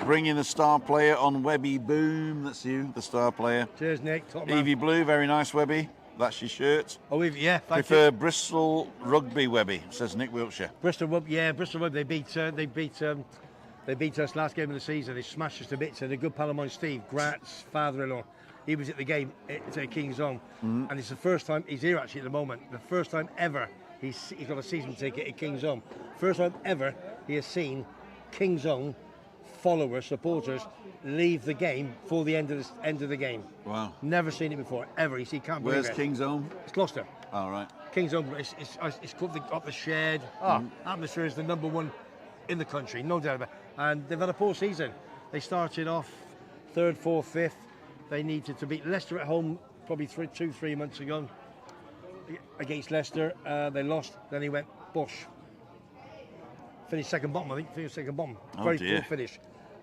Bringing the star player on Webby. Boom. That's you, the star player. Cheers, Nick. Top man. Evie Blue, very nice, Webby. That's your shirt. Oh, yeah. Thank Prefer you. Bristol Rugby, Webby, says Nick Wiltshire. Bristol Web. Yeah, Bristol Web. They beat us last game of the season. They smashed us to bits. And a good pal of mine, Steve Grat's father-in-law. He was at the game at King's Own, and it's the first time he's here actually at the moment. The first time ever he's got a season ticket at King's Own. First time ever he has seen King's Own followers, supporters leave the game for the end of the game. Wow. Never seen it before ever. He can't believe Where's it. King's Own? It's Gloucester. All right. King's Own. It's called up the shed. Atmosphere is the number 1 in the country, no doubt about it. And they've had a poor season. They started off 3rd, 4th, 5th. They needed to beat Leicester at home probably 3 months ago against Leicester. They lost. Then he went Bush. Finished second bottom, I think. Finished second bottom. Oh, Very dear. poor finish.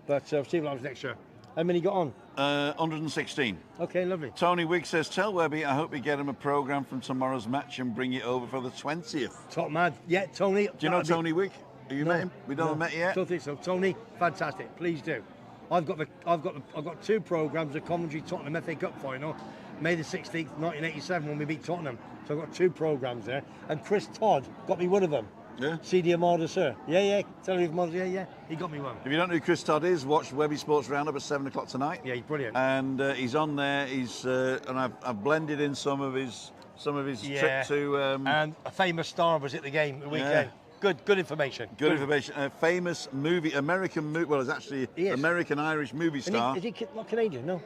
But see what happens next year. How many got on? 116. Okay, lovely. Tony Wigg says, tell Webby, I hope we get him a programme from tomorrow's match and bring it over for the 20th. Top man. Yeah, Tony. Do you know Tony Wigg? Have you met him? We don't have met yet? Don't think so. Tony, fantastic. Please do. I've got 2 programmes, a Coventry Tottenham FA Cup final, May the 16th, 1987, when we beat Tottenham. So I've got 2 programmes there. And Chris Todd got me one of them. Yeah. CD Armada, sir. Yeah. Tenerife Armada, yeah. He got me one. If you don't know who Chris Todd is, watch Webby Sports Roundup at 7 o'clock tonight. Yeah, he's brilliant. And he's on there. He's and I've blended in some of his trip to. And a famous star was at the game the weekend. Good information. Good information. A famous American movie. Well, it's actually He is. American-Irish movie star. Is he not Canadian? No.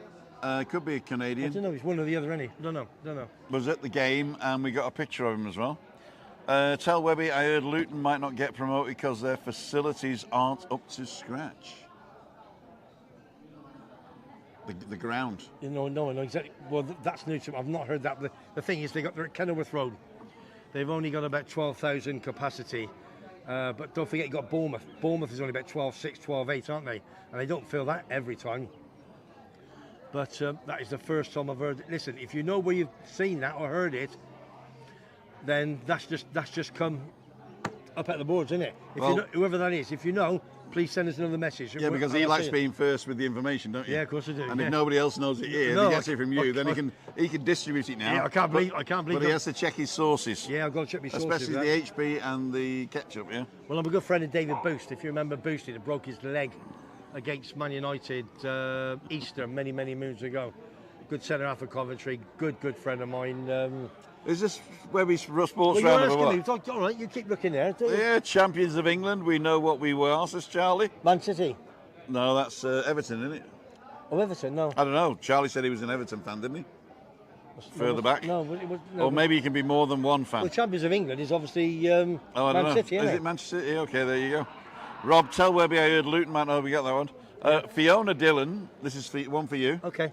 Could be a I Canadian. don't know. He's one or the other, isn't he? Don't know. Was at the game, and we got a picture of him as well. Tell Webby, I heard Luton might not get promoted because their facilities aren't up to scratch. The ground. No, exactly. Well, that's new to me. I've not heard that. The thing is, they're at Kenilworth Road. They've only got about 12,000 capacity. But don't forget, you got Bournemouth. Bournemouth is only about 12,600, 12,800, aren't they? And they don't fill that every time. But that is the first time I've heard it. Listen, if you know where you've seen that or heard it, then that's just come up at the boards, isn't it? If you know, whoever that is, if you know, please send us another message. Yeah, because he likes being first with the information, don't you? Yeah, of course I do. And yeah. if nobody else knows it here, No, he gets it from you, then he can distribute it now. Yeah, I can't believe. But he has to check his sources. Yeah, I've got to check my sources. Especially the HP and the ketchup, yeah? Well, I'm a good friend of David Boost. If you remember Boosty, that broke his leg against Man United Easter many moons ago. Good centre half of Coventry. Good friend of mine. Is this Webby Sports Well, Roundup or you're what? asking me. All right, you keep looking there. Do you? Yeah, champions of England. We know what we were, says Charlie. Man City. No, that's Everton, isn't it? Oh, Everton, no. I don't know. Charlie said he was an Everton fan, didn't he? Further back? No, it was. No, Or maybe he can be more than one fan. the champions of England is obviously Oh, I don't Man know. City, isn't Is it Manchester City? Okay, there you go. Rob, tell Webby I heard Luton Man. Oh, we got that one. Fiona Dillon, this is one for you. Okay.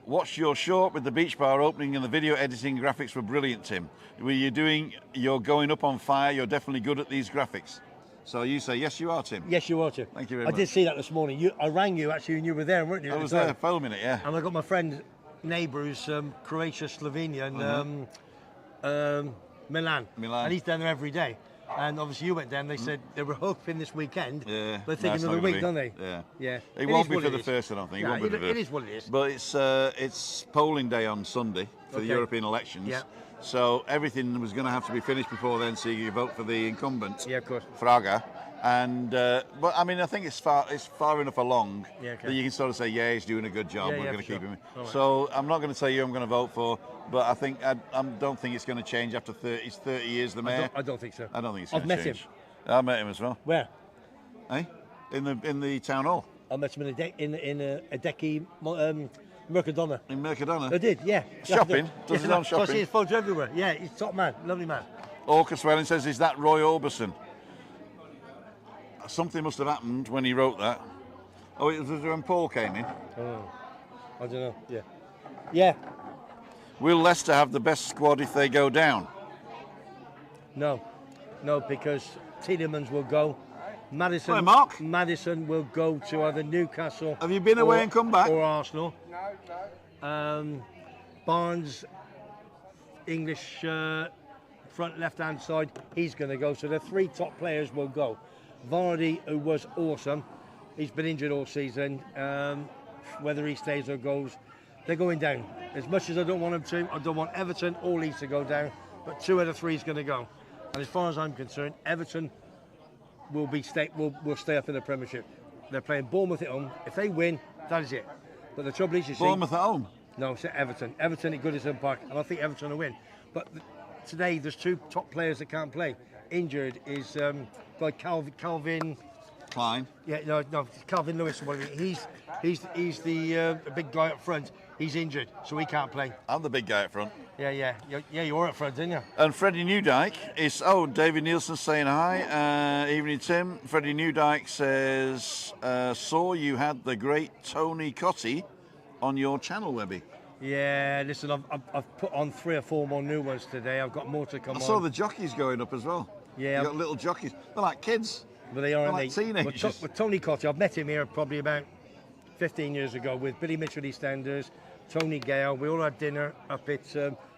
Watched your short with the beach bar opening and the video editing graphics were brilliant, Tim. Were you doing your going up on fire? You're definitely good at these graphics. So you say, yes, you are, Tim. Yes, you are, Tim. Thank you very I much. did see that this morning. I rang you, actually, and you were there, weren't you? I at was the time? there filming it, yeah. And I got my friend, neighbour, who's Croatia, Slovenia, and Milan. And he's down there every day. And obviously you went down, they said they were hoping this weekend. Yeah. They're thinking of the week, don't they? Yeah. Yeah. It won't be for the first, I don't think. No, It won't be for the it first. is what it is. But it's polling day on Sunday for the Okay. European elections. Yeah. So everything was going to have to be finished before then, so you vote for the incumbent, Yeah, of course. Fraga. And but I mean, I think it's far enough along Yeah, okay. that you can sort of say, yeah, he's doing a good job. Yeah, We're yeah, going to for keep sure. him. All right. So I'm not going to tell you who I'm going to vote for, but I think I don't think it's going to change after 30 years. The mayor. I don't think so. I don't think it's I've going to met change. him. I met him as well. Where? Eh? In the town hall I met him in a Decky Mercadona. in Mercadona. I did, yeah. Shopping? Does his own So I see shopping? his photo everywhere. Yeah, he's top man, lovely man. Orca Swelling says, is that Roy Orbison? Something must have happened when he wrote that. Oh, it was when Paul came in. Oh, I don't know. Yeah. Yeah. Will Leicester have the best squad if they go down? No, because Tielemans will go. Madison. Hi, Mark. Madison will go to either Newcastle. Have you been away and come back? Or Arsenal. Barnes, English front left-hand side. He's going to go. So the three top players will go. Vardy, who was awesome, he's been injured all season. Whether he stays or goes, they're going down. As much as I don't want them to, I don't want Everton or Leeds to go down. But 2 out of 3 is going to go. And as far as I'm concerned, Everton will stay up in the Premiership. They're playing Bournemouth at home. If they win, that is it. But the trouble is, you see, Bournemouth at home? no, it's Everton. Everton at Goodison Park, and I think Everton will win. But today, there's 2 top players that can't play. Injured is like Calvin. Klein. Yeah, no, Calvin Lewis. Or whatever. He's the big guy up front. He's injured, so he can't play. I'm the big guy up front. Yeah, you were up front, didn't you? And Freddie Newdyke is, David Nielsen saying hi. Evening, Tim. Freddie Newdyke says, saw you had the great Tony Cotty on your channel, Webby. Yeah, listen, I've put on 3 or 4 more new ones today. I've got more to come I on. saw the jockeys going up as well. Yeah. You got little jockeys. They're like kids. But they are, They're aren't like they? teenagers. With Tony Cotty, I've met him here probably about 15 years ago with Billy Mitchell EastEnders, Tony Gale. We all had dinner up at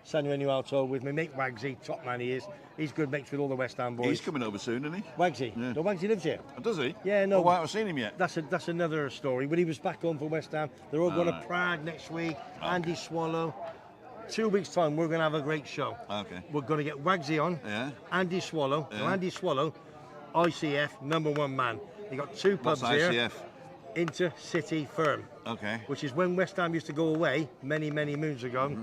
San Reno Alto with my mate Wagsy, top man he is. He's good mates with all the West Ham boys. He's coming over soon, isn't he? Wagsy? Yeah. No, Wagsy lives here. Oh, does he? Yeah, no. Oh, I haven't seen him yet. That's another story. When he was back home for West Ham, they're all going to Prague next week. Andy Swallow. 2 weeks' time, we're going to have a great show. Okay. We're going to get Wagsy on. Yeah. Andy Swallow. Yeah. So Andy Swallow, ICF, #1 man. He got 2 What's pubs here. ICF? Intercity Firm. Okay. Which is when West Ham used to go away many moons ago.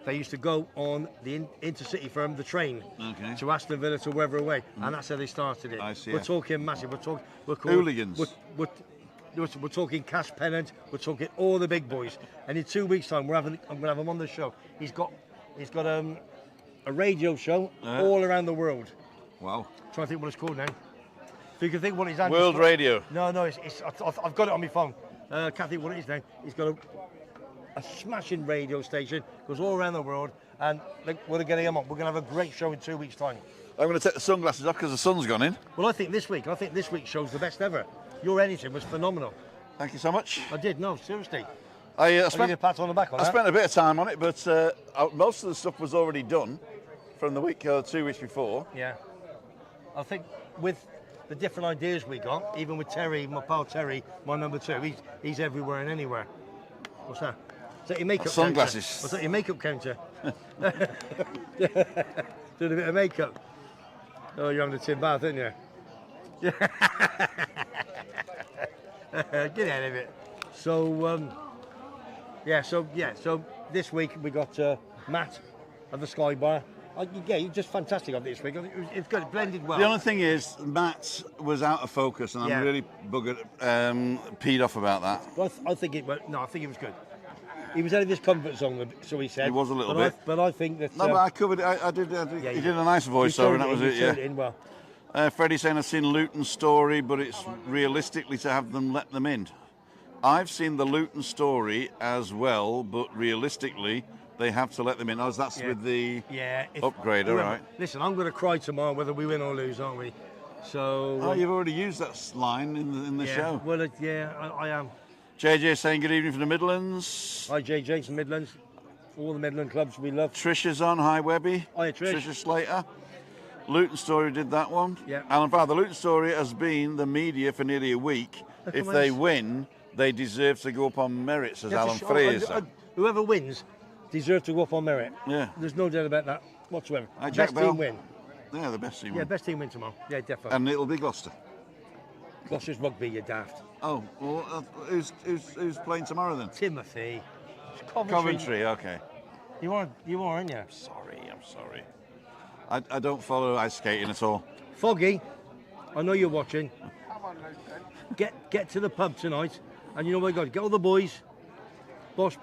They used to go on the Intercity Firm, the train, Okay. to Aston Villa to wherever away, and that's how they started it. ICF. We're talking massive. We're Hooligans. We're talking Cash Pennant. We're talking all the big boys. And in 2 weeks' time, I'm going to have him on the show. He's got a radio show all around the world. Wow. Trying to think what it's called now. If you can think what it's on. World Radio. No, I've got it on my phone. Can't think what it is now. He's got a smashing radio station, goes all around the world, and we're getting him on. We're going to have a great show in 2 weeks' time. I'm going to take the sunglasses off because the sun's gone in. Well, I think this week's show's the best ever. Your editing was phenomenal. Thank you so much. I did, no, seriously. I I'll give spent you a pat on the back on I that. spent a bit of time on it, but most of the stuff was already done from the week 2 weeks before. Yeah. I think with the different ideas we got, even with Terry, my pal Terry, my #2, he's everywhere and anywhere. What's that? Is that your makeup Sunglasses. counter? What's that, your makeup counter? Doing a bit of makeup. Oh, you're having a tin bath, aren't you? Get out of it. So, so this week we got Matt at the Sky Bar. Yeah, you're just fantastic on this week. It's good, it blended well. The only thing is, Matt was out of focus, and I'm really peed off about that. Well, I think it was good. He was out of his comfort zone, so he said. He was a little bit. But I think that. No, but I covered it. I did. He did a nice voiceover, and that was it. Yeah. In well. Freddie saying I've seen Luton's story, but it's realistically to have them let them in. I've seen the Luton story as well, but realistically they have to let them in. That's with the upgrade, all right. Listen, I'm going to cry tomorrow whether we win or lose, aren't we? So. You've already used that line in the show. Well, I am. JJ saying good evening from the Midlands. Hi JJ from Midlands. All the Midland clubs we love. Trisha's on. Hi Webby. Hi Trish. Trisha Slater. Luton story did that one. Yeah. Alan Farr, the Luton story has been the media for nearly a week. If they win, they deserve to go up on merit, says Alan Fraser. Whoever wins deserves to go up on merit. Yeah. There's no doubt about that whatsoever. Jack Best Bell. team win. Yeah, the best team win. Yeah, best team win tomorrow. Yeah, definitely. And it'll be Gloucester. Gloucester's rugby, you daft. Oh, well, who's playing tomorrow then? Timothy. Coventry, okay. You are, aren't you? I'm sorry. I don't follow ice skating at all. Foggy, I know you're watching. Get to the pub tonight, and you know what I got? Get all the boys, boss,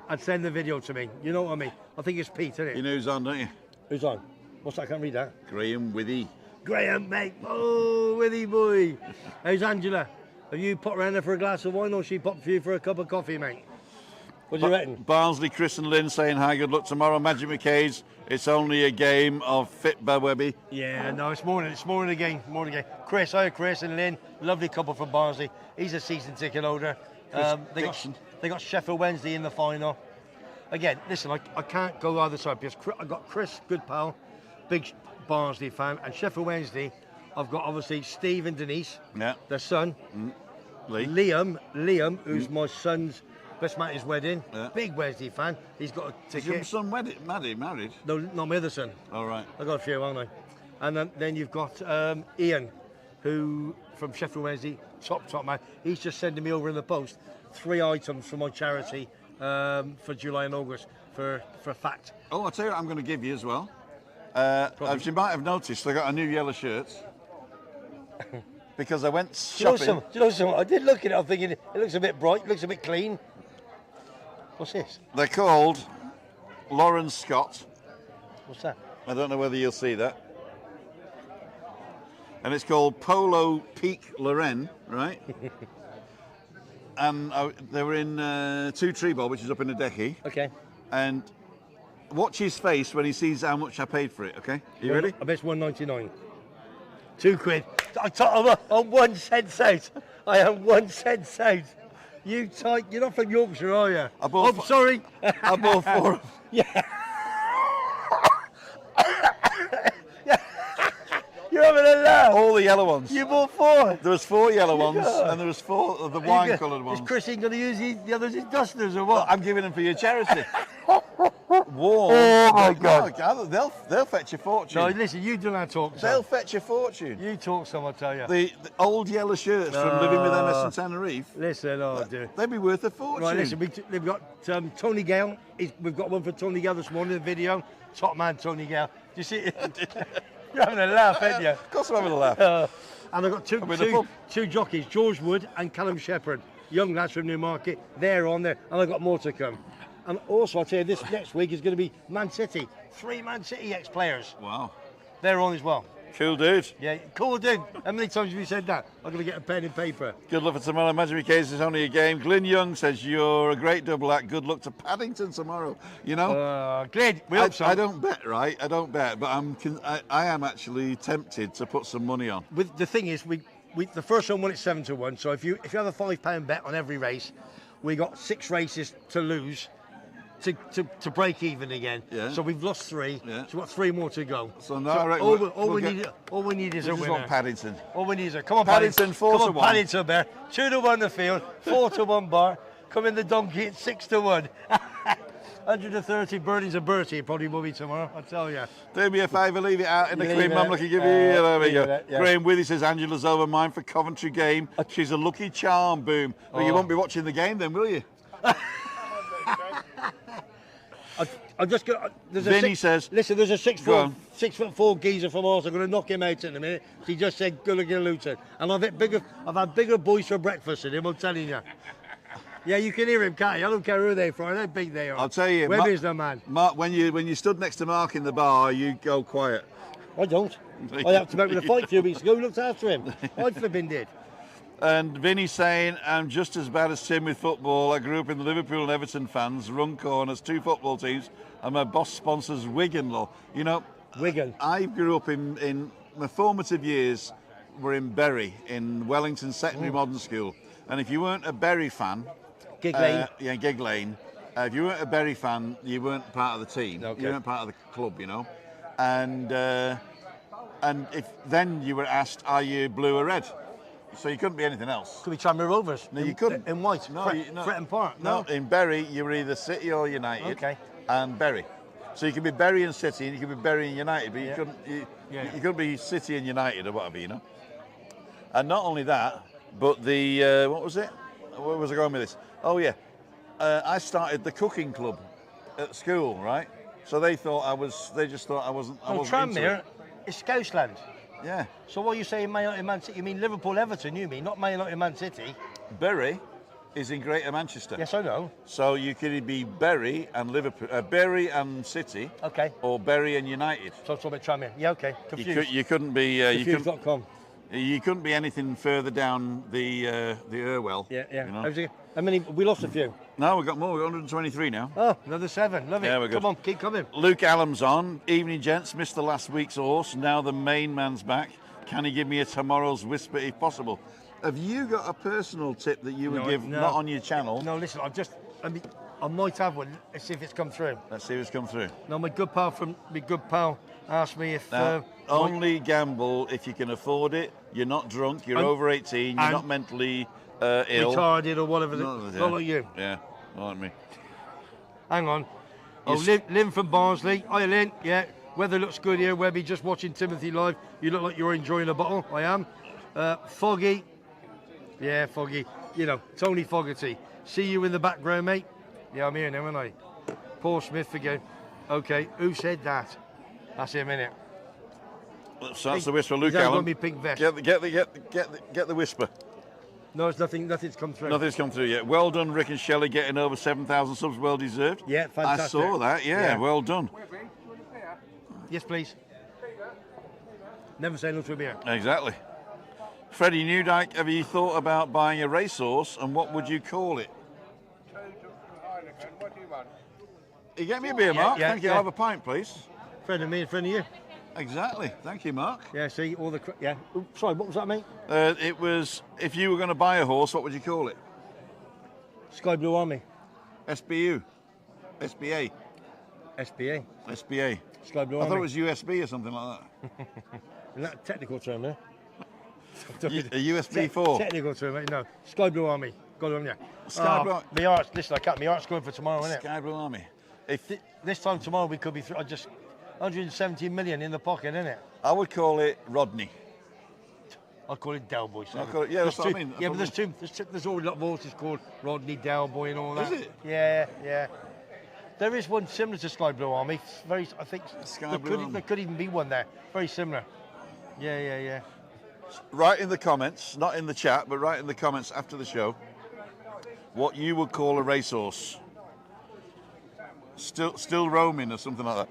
and send the video to me. You know what I mean? I think it's Pete, isn't it? You know who's on, don't you? Who's on? What's that? I can't read that. Graham Withy. Graham, mate. Oh, Withy boy. How's Angela? Have you popped around there for a glass of wine, or she popped for you for a cup of coffee, mate? What do you reckon? Barnsley, Chris and Lynn saying hi, good luck tomorrow. Magic McKay's, it's only a game of fit by Webby. Yeah, no, it's more than a game. Chris and Lynn, lovely couple from Barnsley. He's a season ticket holder. They got Sheffield Wednesday in the final. Again, listen, I can't go either side because I've got Chris, good pal, big Barnsley fan, and Sheffield Wednesday. I've got obviously Steve and Denise, their son, Liam, who's my son's best mate's wedding. Big Wednesday fan. He's got a ticket. Is your son married? No, not my other son. All right. I've got a few, haven't I? And then you've got Ian, who from Sheffield Wednesday, top man. He's just sending me over in the post 3 items for my charity for July and August for fact. Oh, I'll tell you what I'm going to give you as well. As you might have noticed, I got a new yellow shirt. Because I went shopping. Do you know something? I did look at it, I'm thinking it looks a bit bright, looks a bit clean. What's this? They're called Lauren Scott. What's that? I don't know whether you'll see that. And it's called Polo Peak Lorraine, right? And they were in 2 Tree Ball, which is up in the Decky. Okay. And watch his face when he sees how much I paid for it, okay? You ready? I bet it's £1.99. £2. I'm 1 cent out. I am 1 cent out. You're not from Yorkshire, are you? I'm sorry. I bought 4. Yeah. You're having a laugh. All the yellow ones. You bought 4. There was 4 yellow ones, and there was 4 of the wine-coloured ones. Is Chrissy going to use the others as dusters or what? Well, I'm giving them for your charity. Warm. Oh my God! They'll fetch a fortune. No, listen, you do not talk. They'll fetch a fortune. You talk some, I tell you. The old yellow shirts from Living with MS in Tenerife. Listen, dear. They'd be worth a fortune. Right, listen, we've got Tony Gale. We've got one for Tony Gale this morning in the video. Top man, Tony Gale. Do you see it? You're having a laugh, aren't you? Of course I'm having a laugh. And I've got two jockeys, George Wood and Callum Shepherd, young lads from Newmarket. They're on there, and I've got more to come. And also, I'll tell you, this next week is going to be Man City. 3 Man City ex-players. Wow. They're on as well. Cool dude. Yeah, cool dude. How many times have you said that? I'm going to get a pen and paper. Good luck for tomorrow. Magic Case is only a game. Glyn Young says, you're a great double act. Good luck to Paddington tomorrow. You know? Glyn, we hope so. I don't bet, right? I don't bet, but I am actually tempted to put some money on. The thing is, we the first one won it 7-1. So if you have a £5 bet on every race, we got 6 races to lose. To break even again. Yeah. So we've lost 3. Yeah. So we've got 3 more to go. So now I reckon all we need is a winner. Paddington. All we need is a come on Paddington 4-1. Come on, Paddington there. 2-1 the field, 4-1 bar. Come in the donkey at 6-1. 130 birdies a Bertie probably will be tomorrow, I tell you. Do me a favour, leave it out in the cream. I'm looking give you. There we go. Graham Withy says Angela's over mine for Coventry game. She's a lucky charm. Boom. Well, you won't be watching the game then, will you? I'm just going. Vinny says. Listen, there's a Go on. 6'4" geezer from Arsenal. I'm going to knock him out in a minute. He just said, "Good looking Luton," and I've had bigger boys for breakfast than him. I'm telling you. Yeah, you can hear him, can't you? I don't care who they're from, how big they are. I'll tell you, Webby's the man. Mark, when you stood next to Mark in the bar, you go quiet. I don't. I had to make with a fight a few weeks ago. Who looked after him? I flipping did. And Vinny's saying, I'm just as bad as Tim with football. I grew up in the Liverpool and Everton fans, run corners, 2 football teams, and my boss sponsors Wigan Law. You know, Wigan. I grew up in my formative years were in Bury, in Wellington Secondary Modern School. And if you weren't a Bury fan, Gig Lane. Gig Lane. If you weren't a Bury fan, you weren't part of the team. Okay. You weren't part of the club, you know. And if then you were asked, are you blue or red? So you couldn't be anything else. Could be Tranmere Rovers. No, you couldn't. In white. No, Fretton Park. No, in Bury, you were either City or United. Okay. And Bury. So you could be Bury and City, and you could be Bury and United, but you couldn't. You couldn't be City and United or whatever, you know. And not only that, but the what was it? Where was I going with this? Oh yeah, I started the cooking club at school, right? So they thought I was. They just thought I wasn't. I wasn't into Tranmere it. is Scousland. Yeah. So what you saying, Man United, Man City? You mean Liverpool, Everton? You mean not Man United, Man City? Bury is in Greater Manchester. Yes, I know. So you could be Bury and Liverpool, Bury and City, Okay. or Bury and United. So it's all about Tranmere. Yeah, okay. Confused. You couldn't be. Confused.com. You couldn't be anything further down the Irwell. Yeah. You know? How many? We lost a few. No, we've got more. We're 123 now. Oh, another 7. Love it. Yeah, we're good. Come on, keep coming. Luke Allam's on. Evening, gents. Missed the last week's horse. Now the main man's back. Can he give me a tomorrow's whisper if possible? Have you got a personal tip that you would give, not on your channel? No, listen, I might have one. Let's see if it's come through. Let's see who's come through. No, my good pal asked me if... Now, only gamble if you can afford it. You're not drunk. You're over 18. You're not mentally ill. retarded or whatever. Not like you. Yeah, not like me. Hang on. Lynn from Barnsley. Hi, Lynn. Yeah, weather looks good here. Webby, just watching Timothy live. You look like you're enjoying a bottle. I am. Foggy. Yeah, Foggy. You know, Tony Fogarty. See you in the background, mate. Yeah, I'm here now, aren't I? Paul Smith again. Okay, who said that? That's him, innit? So that's the whisper, Luke He's Allen. got me pink vest. Get the whisper. No, it's nothing. Nothing's come through. Nothing's come through yet. Well done, Rick and Shelley, getting over 7,000 subs. Well deserved. Yeah, fantastic. I saw that. Yeah. Well done. Yes, please. Never say no to a beer. Exactly. Freddie Newdyke, have you thought about buying a racehorse, and what would you call it? You get me a beer, Mark. Thank you. I'll have a pint, please. Friend of me and friend of you. Exactly. Thank you, Mark. Yeah, see, all the... Yeah. Oops, sorry, what was that, mate? It was, if you were going to buy a horse, what would you call it? Sky Blue Army. SBU. SBA. SBA. SBA. Sky Blue I Army. thought it was USB or something like that. Isn't that a technical term there? A USB 4. Technical term, mate. No. Sky Blue Army. Got it on there. Sky Blue. My heart's, listen, I can't. My heart's going for tomorrow, isn't it? Sky Blue Army. This time tomorrow we could be through. I just 117 million in the pocket, isn't it? I would call it Rodney. I'll call it Delboy. Yeah, that's what I mean. Yeah, but there's already a lot of horses called Rodney, Delboy, and all that. Is it? Yeah. There is one similar to Sky Blue Army. I think there could even be one there. Very similar. Yeah. Write in the comments, not in the chat, but write in the comments after the show, what you would call a racehorse. Still roaming or something like that.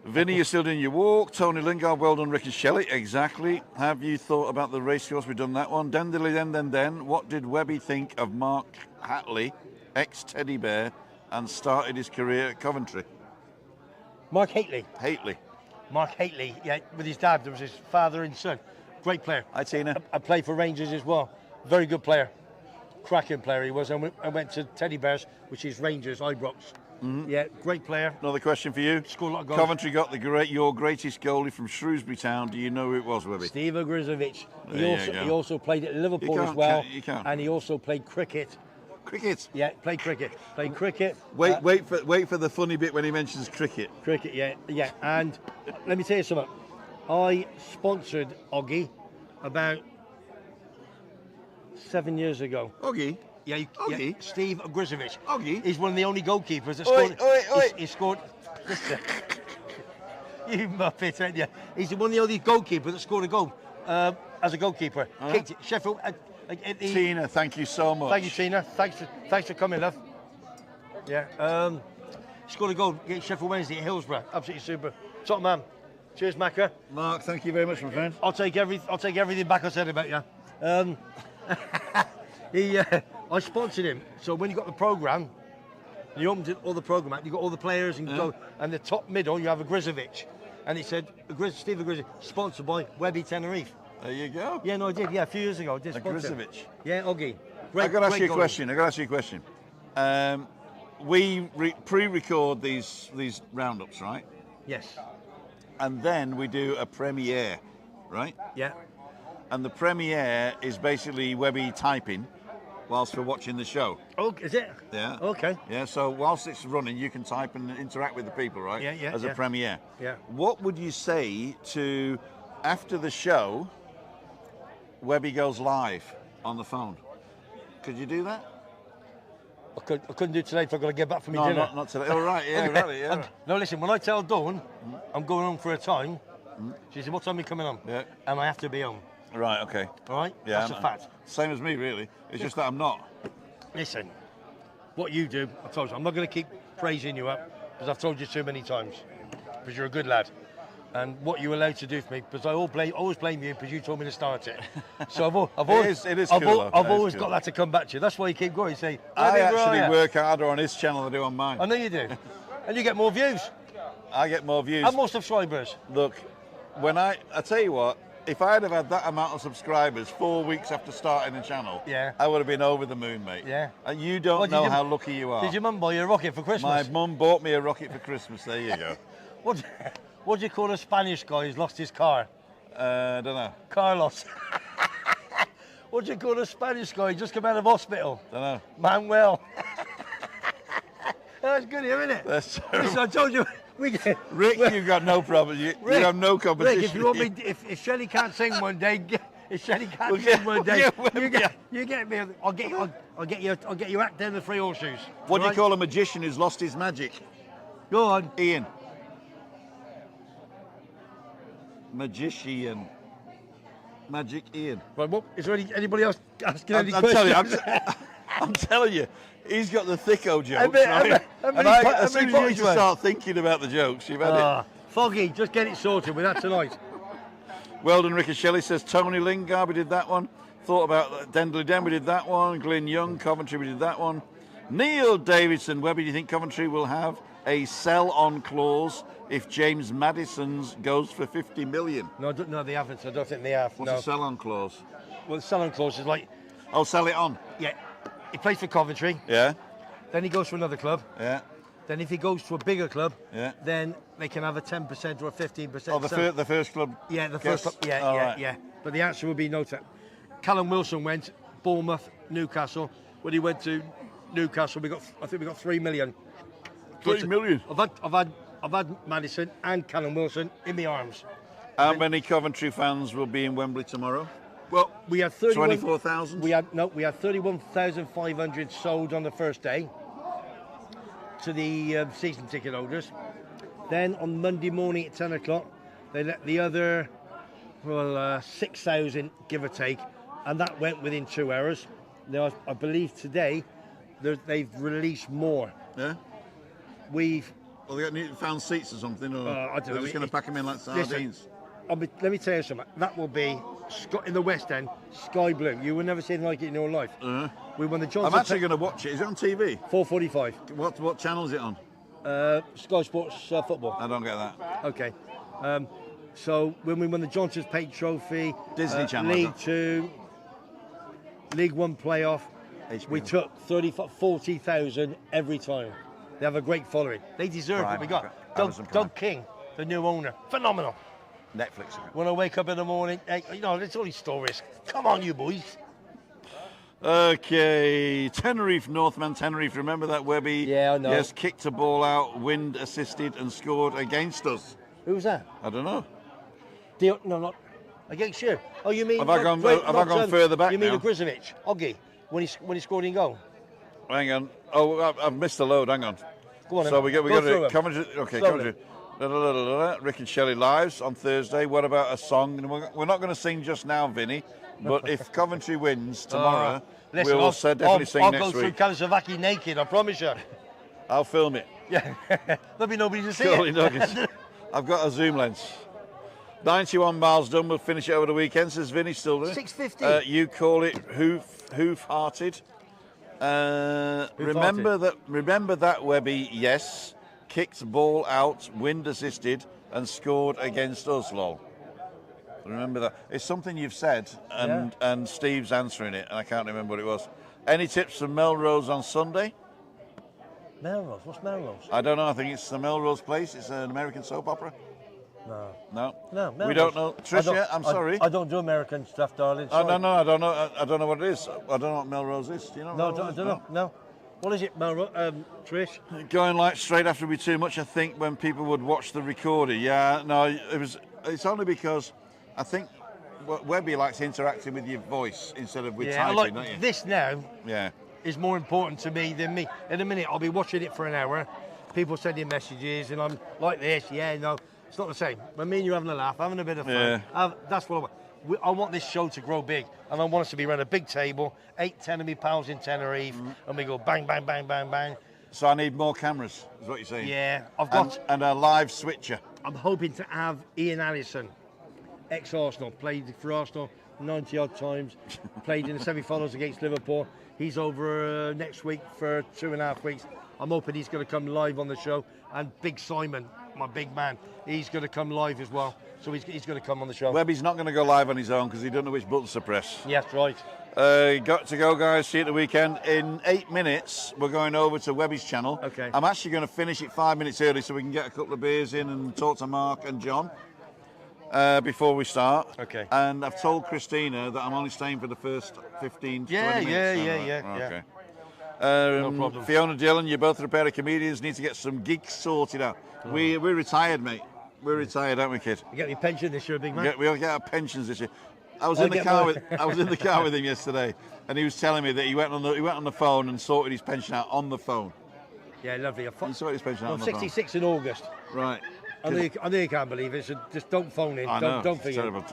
Vinny, you're still doing your walk. Tony Lingard, well done, Rick and Shelley. Exactly. Have you thought about the racehorse? We've done that one. Den. What did Webby think of Mark Hatley, ex-Teddy Bear, and started his career at Coventry? Mark Hateley. Mark Hateley, yeah, with his dad. There was his father and son. Great player. Hi, Tina. I played for Rangers as well. Very good player. Cracking player he was. I went to Teddy Bears, which is Rangers, Ibrox. Mm-hmm. Yeah, great player. Another question for you. Scored a lot of goals. Coventry got your greatest goalie from Shrewsbury Town. Do you know who it was, Webby? Steve Ogrizovic. He also played at Liverpool as well. You can't. And he also played cricket. Cricket? Yeah, played cricket. Wait for the funny bit when he mentions cricket. Cricket, yeah. And let me tell you something. I sponsored Oggy about 7 years ago. Oggy? Yeah, Oggy? Steve Ogrizovic. Oggy? He's one of the only goalkeepers that Oi, scored. oi, oi. He scored. Listen, you muppet, aren't you? He's one of the only goalkeepers that scored a goal as a goalkeeper. Kicked it. Sheffield. Tina, thank you so much. Thank you, Tina. Thanks for coming, love. Yeah. Scored a goal against Sheffield Wednesday at Hillsborough. Absolutely super. Top man. Cheers, Macca. Mark, thank you very much, my friend. I'll take everything back I said about you. I sponsored him. So when you got the programme, you opened all the programme out, you got all the players and go, and the top middle you have a Grizovic. And it said Steve Grizovic, sponsored by Webby Tenerife. There you go. Yeah, no, I did. Yeah, a few years ago I did sponsor him. Grizovic. Yeah, Oggy. I've got to ask you a question. We pre-record these roundups, right? Yes. And then we do a premiere, right? Yeah. And the premiere is basically Webby typing whilst we're watching the show. Oh, is it? Yeah. Okay. Yeah, so whilst it's running, you can type and interact with the people, right? Yeah, As a premiere. Yeah. What would you say to, after the show, Webby goes live on the phone? Could you do that? I couldn't do it today if I've got to get back from my No, dinner. not today. Oh, right, yeah, right, yeah. No, listen, when I tell Dawn I'm going home for a time, she said, what time are you coming home? Yeah. And I have to be home. Right, okay. All right? Yeah, That's a fact. Same as me, really. It's just that I'm not. Listen, what you do, I told you, I'm not going to keep praising you up because I've told you too many times because you're a good lad. And what you're allowed to do for me, because I always blame you because you told me to start it. So I've always, it is cool, I've always got that to come back to you. That's why you keep going. You say, I actually work harder on his channel than I do on mine. I know you do. And you get more views. I get more views. And more subscribers. Look, when I tell you what, if I'd have had that amount of subscribers 4 weeks after starting the channel, I would have been over the moon, mate. Yeah. And you don't know how lucky you are. Did your mum buy you a rocket for Christmas? My mum bought me a rocket for Christmas. There you go. What do you call a Spanish guy who's lost his car? I don't know. Carlos. What do you call a Spanish guy who just come out of hospital? Don't know. Manuel. That's good, isn't it? That's true. Listen, I told you. Rick, you've got no problem. You have no competition. Rick, if you want me, if Shelley can't sing one day, if Shelley can't sing one day, you get me. I'll get you act down the three horseshoes. What do you call a magician who's lost his magic? Go on, Ian. Magician. Magic Ian. Right, what, is there anybody else asking any questions? I'm telling you, he's got the thicko jokes. As soon as you need to start thinking about the jokes, you've had it. Foggy, just get it sorted with that tonight. Well done, Ricky Shelley says Tony Lingard, we did that one. Thought about Dendley Den, we did that one. Glyn Young, Coventry, we did that one. Neil Davidson, Webby, do you think Coventry will have a sell-on clause if James Maddison's goes for 50 million? No, they haven't. I don't think they have. What's a sell-on clause? Well, the sell-on clause is like... Oh, sell it on. Yeah. He plays for Coventry. Yeah. Then he goes to another club. Yeah. Then if he goes to a bigger club, yeah, then they can have a 10% or a 15%. Oh, the first club? Yeah, the first club. Yeah, yeah. But the answer would be no. Callum Wilson went Bournemouth, Newcastle. When he went to Newcastle, I think we got 3 million. 3 million. I've had Madison and Callum Wilson in my arms. How many Coventry fans will be in Wembley tomorrow? Well, we had 24,000. We had 31,500 sold on the first day to the season ticket holders. Then on Monday morning at 10 o'clock, they let the other 6,000, give or take, and that went within 2 hours. Now, I believe today they've released more. Yeah. They found seats or something, or I don't know. They're just going to pack them in like sardines. Let me tell you something. That will be in the West End, sky blue. You will never see anything like it in your life. We won the Johnson. I'm actually going to watch it. Is it on TV? 4:45. What channel is it on? Sky Sports Football. I don't get that. Okay. So when we won the Johnson's Paint Trophy, Disney Channel, League 2, League 1 playoff, HBO. We took 40,000 every time. They have a great following. They deserve it. We got Doug King, the new owner. Phenomenal. Netflix. When I wake up in the morning, it's only stories. Come on, you boys. Okay, Tenerife, Northman Tenerife. Remember that, Webby? Yeah, I know. Yes, kicked a ball out, wind assisted and scored against us. Who was that? I don't know. No, not against you. Oh, you mean? Have I gone further back You mean now? Ogrizovic? Oggy. when he scored in goal? Hang on. Oh, I've missed the load. Hang on. Go on. So then. we Go got through to 'em. Coventry. Okay, Slowly. Coventry. Rick and Shelley lives on Thursday. What about a song? And we're not going to sing just now, Vinny. But if Coventry wins tomorrow, Listen, we'll definitely sing I'll next go through week. Kalasavaki naked, I promise you. I'll film it. Yeah, there'll be nobody to see Surely it. nuggets. I've got a zoom lens. 91 miles done. We'll finish it over the weekend. Says Vinny, still there. 650. You call it hoof-hearted. Remember that Webby, yes, kicked ball out, wind assisted, and scored against us, lol. Remember that. It's something you've said, and Steve's answering it, and I can't remember what it was. Any tips from Melrose on Sunday? Melrose? What's Melrose? I don't know. I think it's the Melrose Place. It's an American soap opera. No. No. No, Melrose. We don't know. Tricia, I'm sorry. I don't do American stuff, darling. Oh, Sorry. no, I don't know. I don't know what it is. I don't know what Melrose is. Do you know? No, what I Melrose don't is? know. No. What is it, Melrose? Trish? Going like straight after would be too much. I think when people would watch the recorder. Yeah, no, it's only because I think Webby likes interacting with your voice instead of with typing, like don't you? this now Yeah. is more important to me than me. In a minute, I'll be watching it for an hour. People sending messages, and I'm like this. Yeah, no, it's not the same. When me and you having a laugh, having a bit of fun. That's what I want. I want this show to grow big, and I want us to be around a big table, 8-10 of me pals in Tenerife, and we go bang, bang, bang, bang, bang. So I need more cameras, is what you're saying? Yeah, I've got. And a live switcher. I'm hoping to have Ian Allison, ex-Arsenal, played for Arsenal 90 odd times, played in the semi-finals against Liverpool. He's over next week for 2.5 weeks. I'm hoping he's going to come live on the show. And Big Simon, my big man, he's going to come live as well. So he's going to come on the show. Webby's not going to go live on his own because he doesn't know which buttons to press. Yes, right. Got to go, guys. See you at the weekend. In 8 minutes, we're going over to Webby's channel. Okay. I'm actually going to finish it 5 minutes early so we can get a couple of beers in and talk to Mark and John before we start. Okay. And I've told Christina that I'm only staying for the first 15, 20 minutes. Yeah. No problem. Fiona Dillon, you're both a pair of comedians. Need to get some gigs sorted out. We're retired, mate. We're retired, aren't we, kid? You get your pension this year, big man? We'll get our pensions this year. I was in the car with him yesterday, and he was telling me that he went on the phone and sorted his pension out on the phone. Yeah, lovely. He sorted his pension out on I'm the phone. 66 in August. Right. I know you can't believe it, so just don't phone in. I know. Don't It's forget. terrible.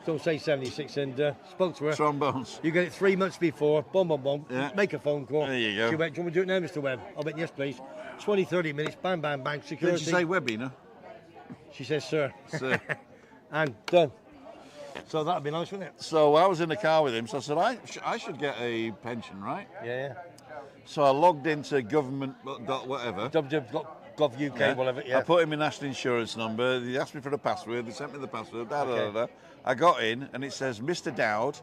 Don't say 76 and spoke to her. Trombones. You get it 3 months before, boom, boom, boom, Yeah. make a phone call. There you go. She went, do you want me to do it now, Mr. Webb? I went, yes, please. 20, 30 minutes, bang, bang, bang, security. Did you say Webby, no? She says, sir. So, And done. So that'd be nice, wouldn't it? so I was in the car with him, so I said, I should get a pension, right? Yeah. So I logged into government whatever. www.gov.uk, Yeah. whatever, yeah. I put in my national insurance number. They asked me for the password. They sent me the password. Okay. I got in, and it says, Mr. Dowd,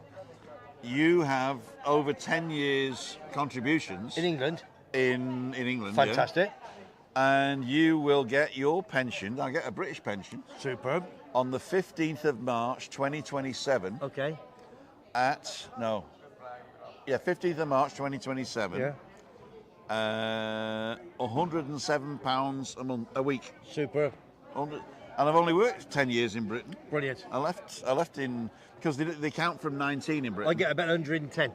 you have over 10 years contributions In England, in England. yeah? fantastic. And you will get your pension. I get a British pension Superb. on the 15th of March 2027 Okay. at 15th of March 2027. Yeah. £107 a week. Superb. And I've only worked 10 years in Britain. Brilliant. I left in because they count from 19 in Britain. I get about 110.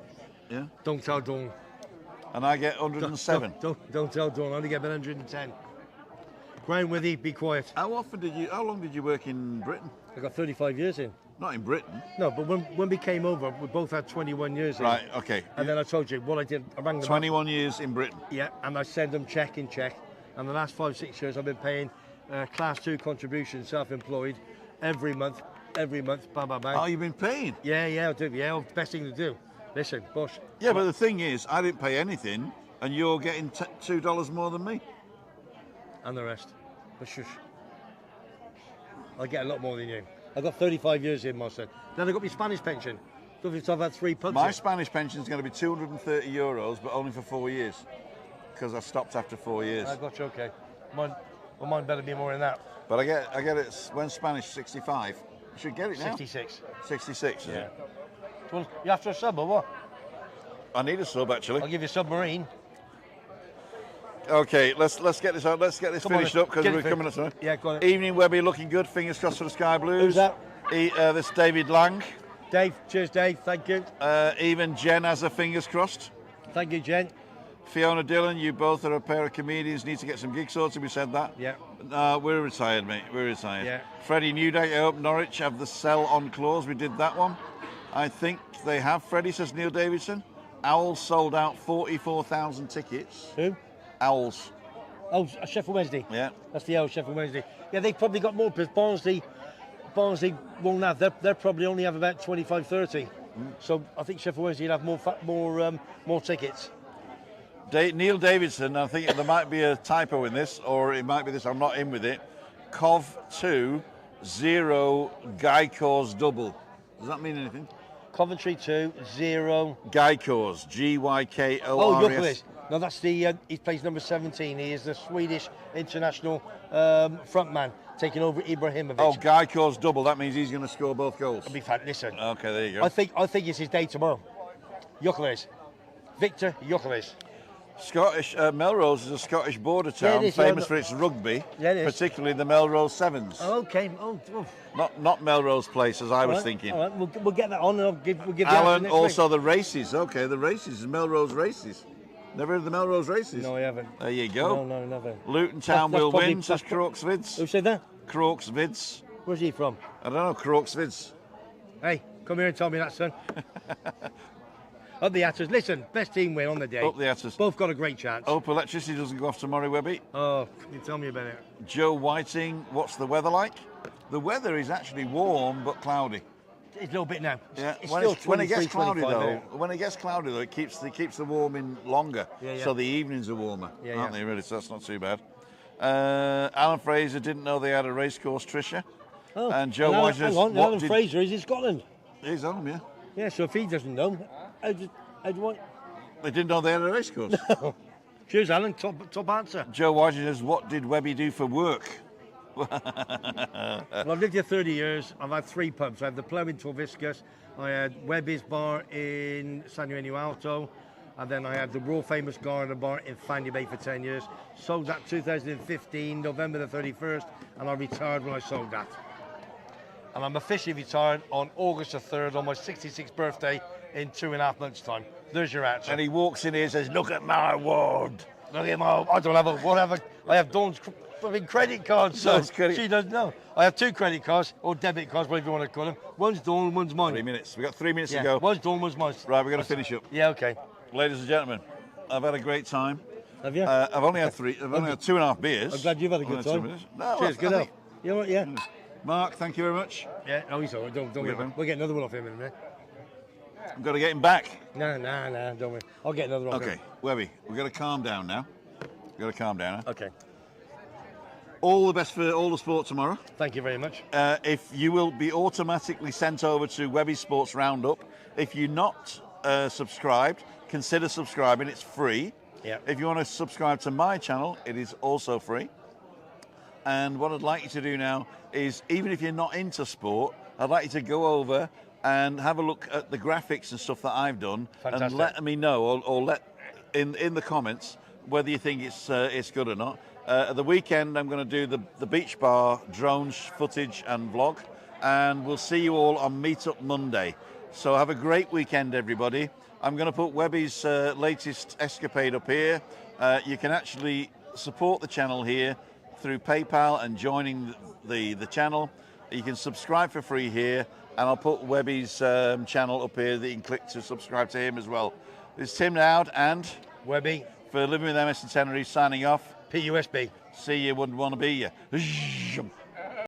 Yeah. Don't tell Dawn. And I get 107. Don't tell Dawn. I only get about 110. Ground with you, be quiet. How long did you work in Britain? I got 35 years in. Not in Britain. No, but when we came over, we both had 21 years in. Right, okay. And then I told you what I did. I rang them 21 years in Britain. up. Yeah, and I send them check in check. And the last 5-6 years, I've been paying class 2 contributions, self-employed, every month, bang, bang, bang. Oh, you've been paying? Yeah, I do. Yeah, best thing to do. Listen, boss. Yeah, but the thing is, I didn't pay anything, and you're getting $2 more than me. And the rest. But shush. I get a lot more than you. I got 35 years in, Marcel. Then I got my Spanish pension. Don't think I've had 3 pubs. My in. Spanish pension is going to be €230, but only for 4 years, because I stopped after 4 years. I got you, okay. Mine better be more than that. But I get it when Spanish 65. You should get it now. 66. 66. Yeah. Well, you after a sub or what? I need a sub actually. I'll give you a submarine. Okay, let's get this out. Let's get this Come on, finished then. up because Get it we're coming up finished. to it. Yeah, go on. Evening Webby, looking good. Fingers crossed for the Sky Blues. Who's that? This David Lang. Dave, cheers, Dave. Thank you. Even Jen has her fingers crossed. Thank you, Jen. Fiona Dillon, you both are a pair of comedians. Need to get some gigs sorted. We said that. Yeah. We're retired, mate. We're retired. Yeah. Freddie Newdike, I hope Norwich have the sell on clause. We did that one. I think they have, Freddie, says Neil Davidson. Owls sold out 44,000 tickets. Who? Owls. Oh, Sheffield Wednesday. Yeah. That's the old Sheffield Wednesday. Yeah, they've probably got more because Barnsley won't have. They'll probably only have about 25, 30. So I think Sheffield Wednesday will have more tickets. Neil Davidson, I think there might be a typo in this, or it might be this, I'm not in with it. Cov 2, 0, Guycors double. Does that mean anything? Coventry 2, 0. Guycors, Gykors. Oh, Jokeris. No, that's the. He plays number 17. He is the Swedish international frontman, taking over Ibrahimovic. Oh, Guycors double. That means he's going to score both goals. It'll be fun. Listen. Okay, there you go. I think it's his day tomorrow. Jokeris. Victor Jokeris. Scottish Melrose is a Scottish border town, is, famous for its rugby, Yeah, it is. particularly the Melrose Sevens. Oh, okay. Oh. Not Melrose Place, as I was All right, thinking. All right, we'll get that on, and we'll give the Alan, answer next also week. the races. Okay, the races, Melrose races. Never heard of the Melrose races? No, I haven't. There you go. No, never. Luton Town That's will probably- win, says Crooks Who Vids. said that? Crooks Vids. Where's he from? I don't know, Crooks Vids. Hey, come here and tell me that, son. Up the Hatters. Listen, best team win on the day. Up the Hatters. Both got a great chance. Hope electricity doesn't go off tomorrow, Webby. Oh, can you tell me about it? Joe Whiting, what's the weather like? The weather is actually warm but cloudy. It's a little bit now. Yeah, It's when, still when it gets 23, cloudy 25 though, now. when it gets cloudy though, it keeps the warming longer. Yeah. So the evenings are warmer, Yeah, aren't yeah. they? Really, so that's not too bad. Alan Fraser didn't know they had a racecourse, Tricia. Oh, And Joe Alan, Whiting. hang on, Alan Fraser is in Scotland. He's on them, yeah. Yeah, so if he doesn't know, how do you want? They didn't know they had a racecourse. Cheers, Alan. Top answer. Joe Whiting says, "What did Webby do for work?" Well, I've lived here 30 years. I've had 3 pubs. I had the Plough in Torviscus. I had Webby's Bar in San Eugenio Alto. And then I had the world famous Garden Bar in Fanny Bay for 10 years. Sold that 2015, November the 31st. And I retired when I sold that. And I'm officially retired on August the 3rd on my 66th birthday in 2.5 months' time. There's your answer. And he walks in here and says, "Look at my award." Look at my, I don't have a whatever. I have Dawn's credit cards. So Dawn's credit- she doesn't know. I have 2 credit cards or debit cards, whatever you want to call them. One's Dawn, one's mine. 3 minutes. We've got 3 minutes Yeah, to go. one's Dawn, one's mine. Right, we're going to finish up. Yeah, okay. Ladies and gentlemen, I've had a great time. Have you? I've only had 2.5 beers. I'm glad you've had a good Only 2 time. minutes. No, Cheers, I good think- help. You know what? Yeah. Mark, thank you very much. Yeah. Oh, he's all right. Don't We'll get get him. We'll get another one off him in a minute. I've got to get him back. No, don't worry. I'll get another one. off Okay, him. Webby, we've got to calm down now. We've got to calm down. Huh? Okay. All the best for all the sport tomorrow. Thank you very much. If you will be automatically sent over to Webby Sports Roundup. If you're not subscribed, consider subscribing. It's free. Yeah. If you want to subscribe to my channel, it is also free. And what I'd like you to do now is, even if you're not into sport, I'd like you to go over and have a look at the graphics and stuff that I've done, Fantastic. and let me know, or let in the comments whether you think it's good or not. At the weekend, I'm going to do the beach bar drone footage and vlog, and we'll see you all on Meetup Monday. So have a great weekend, everybody. I'm going to put Webby's latest escapade up here. You can actually support the channel here through PayPal and joining the channel. You can subscribe for free here, and I'll put Webby's channel up here that you can click to subscribe to him as well. This is Tim Dowd, and Webby, for Living with MS in Tenerife, signing off. PUSB. See you, wouldn't want to be you.